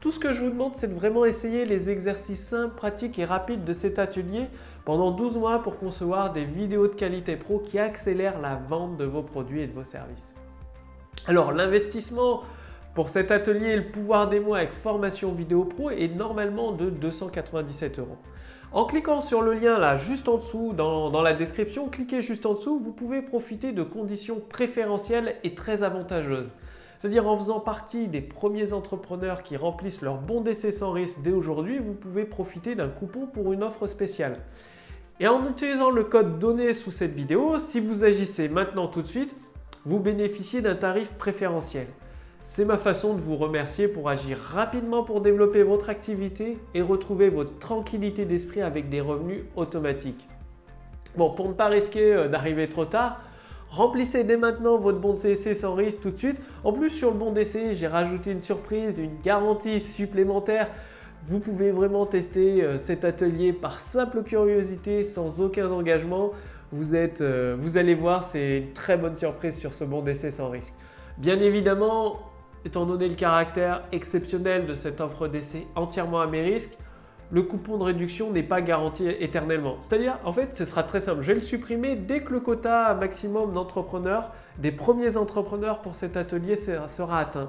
Speaker 1: Tout ce que je vous demande, c'est de vraiment essayer les exercices simples, pratiques et rapides de cet atelier pendant 12 mois pour concevoir des vidéos de qualité pro qui accélèrent la vente de vos produits et de vos services. Alors, l'investissement pour cet atelier Le pouvoir des mots avec formation vidéo pro est normalement de 297 €. En cliquant sur le lien là juste en dessous dans la description, cliquez juste en dessous, vous pouvez profiter de conditions préférentielles et très avantageuses. C'est-à-dire en faisant partie des premiers entrepreneurs qui remplissent leur bon d'essai sans risque dès aujourd'hui, vous pouvez profiter d'un coupon pour une offre spéciale. Et en utilisant le code donné sous cette vidéo, si vous agissez maintenant tout de suite, vous bénéficiez d'un tarif préférentiel. C'est ma façon de vous remercier pour agir rapidement pour développer votre activité et retrouver votre tranquillité d'esprit avec des revenus automatiques. Bon, pour ne pas risquer d'arriver trop tard, Remplissez dès maintenant votre bon d'essai sans risque tout de suite. En plus, sur le bon d'essai, j'ai rajouté une surprise, une garantie supplémentaire. Vous pouvez vraiment tester cet atelier par simple curiosité, sans aucun engagement. Vous allez voir, c'est une très bonne surprise sur ce bon d'essai sans risque. Bien évidemment, étant donné le caractère exceptionnel de cette offre d'essai entièrement à mes risques, le coupon de réduction n'est pas garanti éternellement. C'est-à-dire, en fait, ce sera très simple. Je vais le supprimer dès que le quota maximum d'entrepreneurs, des premiers entrepreneurs pour cet atelier sera atteint.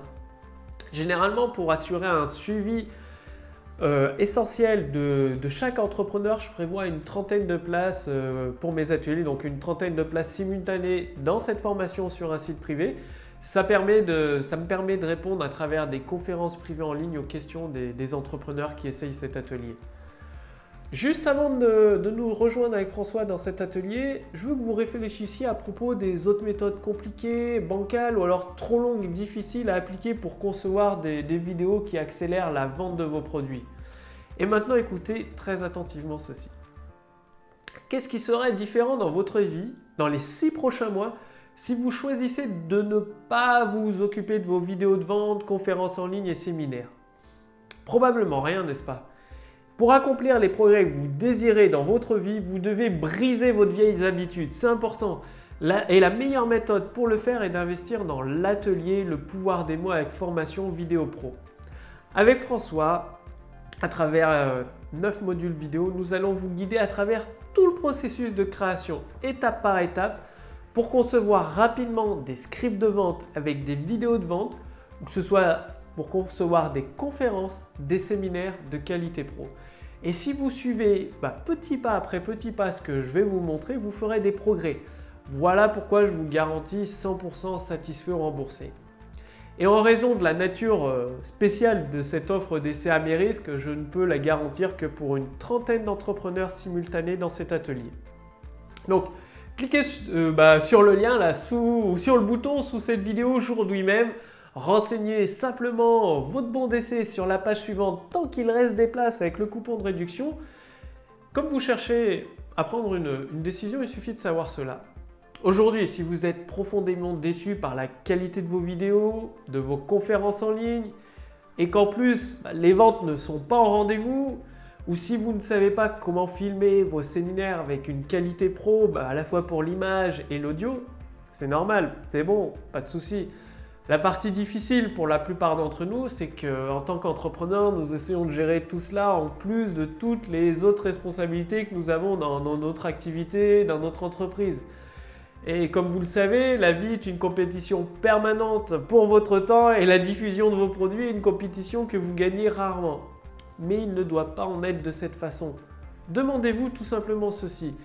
Speaker 1: Généralement, pour assurer un suivi essentiel de chaque entrepreneur, je prévois une trentaine de places pour mes ateliers, donc une trentaine de places simultanées dans cette formation sur un site privé. Ça me permet de répondre à travers des conférences privées en ligne aux questions des entrepreneurs qui essayent cet atelier. Juste avant de nous rejoindre avec François dans cet atelier, je veux que vous réfléchissiez à propos des autres méthodes compliquées, bancales ou alors trop longues et difficiles à appliquer pour concevoir des vidéos qui accélèrent la vente de vos produits. Et maintenant, écoutez très attentivement ceci. Qu'est-ce qui serait différent dans votre vie dans les 6 prochains mois si vous choisissez de ne pas vous occuper de vos vidéos de vente, conférences en ligne et séminaires? Probablement rien, n'est-ce pas? Pour accomplir les progrès que vous désirez dans votre vie, vous devez briser votre vieilles habitudes. C'est important. Et la meilleure méthode pour le faire est d'investir dans l'atelier Le pouvoir des mots avec formation vidéo pro. Avec François, à travers 9 modules vidéo, nous allons vous guider à travers tout le processus de création, étape par étape, pour concevoir rapidement des scripts de vente avec des vidéos de vente, que ce soit pour concevoir des conférences, des séminaires de qualité pro. Et si vous suivez petit pas après petit pas ce que je vais vous montrer, vous ferez des progrès. Voilà pourquoi je vous garantis 100% satisfait ou remboursé. Et en raison de la nature spéciale de cette offre d'essai à mes risques, je ne peux la garantir que pour une trentaine d'entrepreneurs simultanés dans cet atelier. Donc, cliquez sur le lien là ou sur le bouton sous cette vidéo aujourd'hui même. Renseignez simplement votre bon d'essai sur la page suivante tant qu'il reste des places avec le coupon de réduction. Comme vous cherchez à prendre une décision, il suffit de savoir cela. Aujourd'hui, si vous êtes profondément déçu par la qualité de vos vidéos, de vos conférences en ligne et qu'en plus les ventes ne sont pas au rendez-vous, ou si vous ne savez pas comment filmer vos séminaires avec une qualité pro à la fois pour l'image et l'audio, c'est normal, c'est bon, pas de souci. La partie difficile pour la plupart d'entre nous, c'est qu'en tant qu'entrepreneur, nous essayons de gérer tout cela en plus de toutes les autres responsabilités que nous avons dans notre activité, dans notre entreprise. Et comme vous le savez, la vie est une compétition permanente pour votre temps et la diffusion de vos produits est une compétition que vous gagnez rarement. Mais il ne doit pas en être de cette façon. Demandez-vous tout simplement ceci.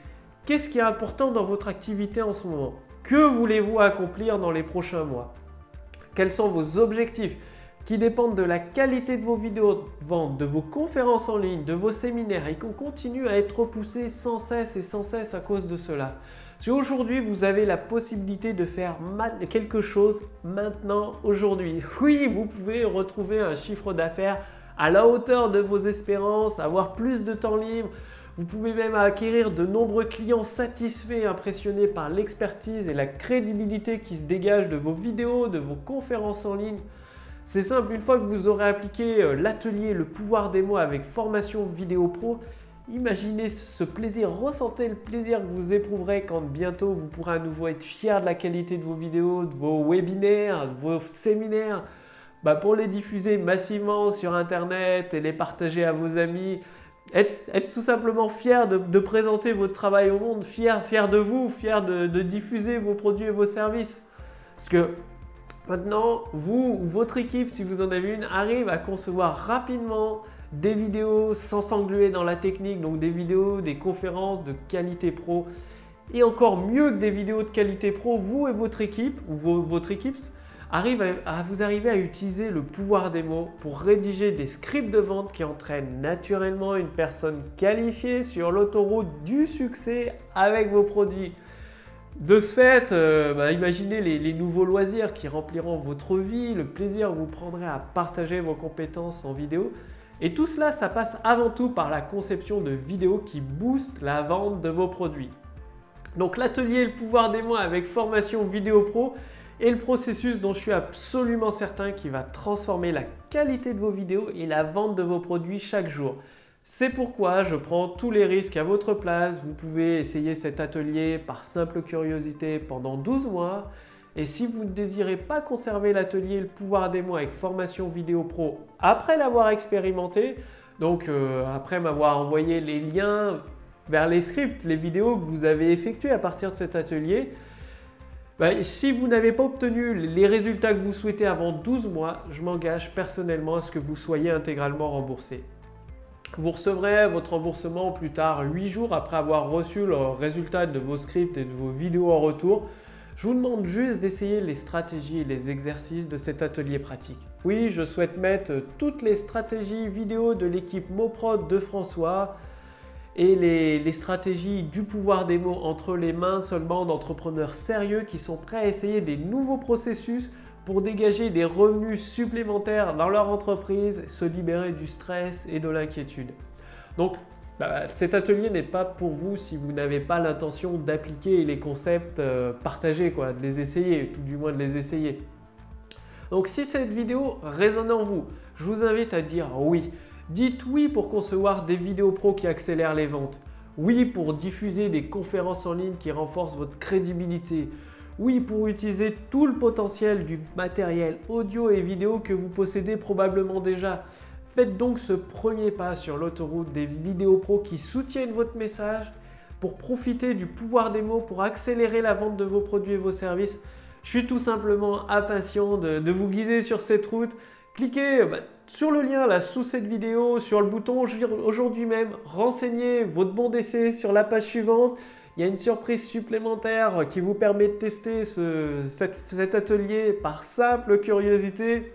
Speaker 1: Qu'est-ce qui est important dans votre activité en ce moment? Que voulez-vous accomplir dans les prochains mois? Quels sont vos objectifs qui dépendent de la qualité de vos vidéos de vente, de vos conférences en ligne, de vos séminaires et qu'on continue à être repoussés sans cesse à cause de cela? Si aujourd'hui vous avez la possibilité de faire quelque chose maintenant, aujourd'hui, oui, vous pouvez retrouver un chiffre d'affaires à la hauteur de vos espérances, avoir plus de temps libre. Vous pouvez même acquérir de nombreux clients satisfaits, impressionnés par l'expertise et la crédibilité qui se dégage de vos vidéos, de vos conférences en ligne. C'est simple, une fois que vous aurez appliqué l'atelier Le pouvoir des mots avec formation vidéo pro, imaginez ce plaisir, ressentez le plaisir que vous éprouverez quand bientôt vous pourrez à nouveau être fier de la qualité de vos vidéos, de vos webinaires, de vos séminaires, pour les diffuser massivement sur Internet et les partager à vos amis. Être tout simplement fier de présenter votre travail au monde, fier de vous, fier de diffuser vos produits et vos services. Parce que maintenant, vous ou votre équipe, si vous en avez une, arrive à concevoir rapidement des vidéos sans s'engluer dans la technique, donc des vidéos, des conférences de qualité pro. Et encore mieux que des vidéos de qualité pro, vous et votre équipe, ou votre équipe, vous arrivez à utiliser le pouvoir des mots pour rédiger des scripts de vente qui entraînent naturellement une personne qualifiée sur l'autoroute du succès avec vos produits. De ce fait, imaginez les nouveaux loisirs qui rempliront votre vie, le plaisir que vous prendrez à partager vos compétences en vidéo. Et tout cela, ça passe avant tout par la conception de vidéos qui boostent la vente de vos produits. Donc l'atelier Le Pouvoir des mots avec formation vidéo pro est le processus dont je suis absolument certain qui va transformer la qualité de vos vidéos et la vente de vos produits chaque jour. C'est pourquoi je prends tous les risques à votre place. Vous pouvez essayer cet atelier par simple curiosité pendant 12 mois. Et si vous ne désirez pas conserver l'atelier Le Pouvoir des mots avec formation vidéo pro après l'avoir expérimenté, donc après m'avoir envoyé les liens vers les scripts, les vidéos que vous avez effectuées à partir de cet atelier, si vous n'avez pas obtenu les résultats que vous souhaitez avant 12 mois, je m'engage personnellement à ce que vous soyez intégralement remboursé. Vous recevrez votre remboursement plus tard 8 jours après avoir reçu le résultat de vos scripts et de vos vidéos en retour. Je vous demande juste d'essayer les stratégies et les exercices de cet atelier pratique. Oui, je souhaite mettre toutes les stratégies vidéo de l'équipe Moprod de François et les stratégies du pouvoir des mots entre les mains seulement d'entrepreneurs sérieux qui sont prêts à essayer des nouveaux processus pour dégager des revenus supplémentaires dans leur entreprise, se libérer du stress et de l'inquiétude. Donc, cet atelier n'est pas pour vous si vous n'avez pas l'intention d'appliquer les concepts partagés, de les essayer, tout du moins de les essayer. Donc si cette vidéo résonne en vous, je vous invite à dire oui. Dites oui pour concevoir des vidéos pro qui accélèrent les ventes. Oui pour diffuser des conférences en ligne qui renforcent votre crédibilité. Oui pour utiliser tout le potentiel du matériel audio et vidéo que vous possédez probablement déjà. Faites donc ce premier pas sur l'autoroute des vidéos pro qui soutiennent votre message pour profiter du pouvoir des mots, pour accélérer la vente de vos produits et vos services. Je suis tout simplement impatient de vous guider sur cette route. Cliquez sur le lien là sous cette vidéo, sur le bouton aujourd'hui même, renseignez votre bon d'essai sur la page suivante. Il y a une surprise supplémentaire qui vous permet de tester cet atelier par simple curiosité.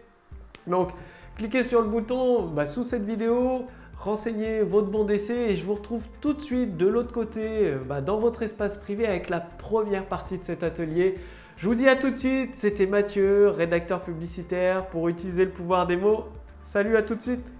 Speaker 1: Donc, cliquez sur le bouton sous cette vidéo, renseignez votre bon d'essai et je vous retrouve tout de suite de l'autre côté dans votre espace privé avec la première partie de cet atelier. Je vous dis à tout de suite, c'était Mathieu, rédacteur publicitaire pour utiliser le pouvoir des mots. Salut, à tout de suite.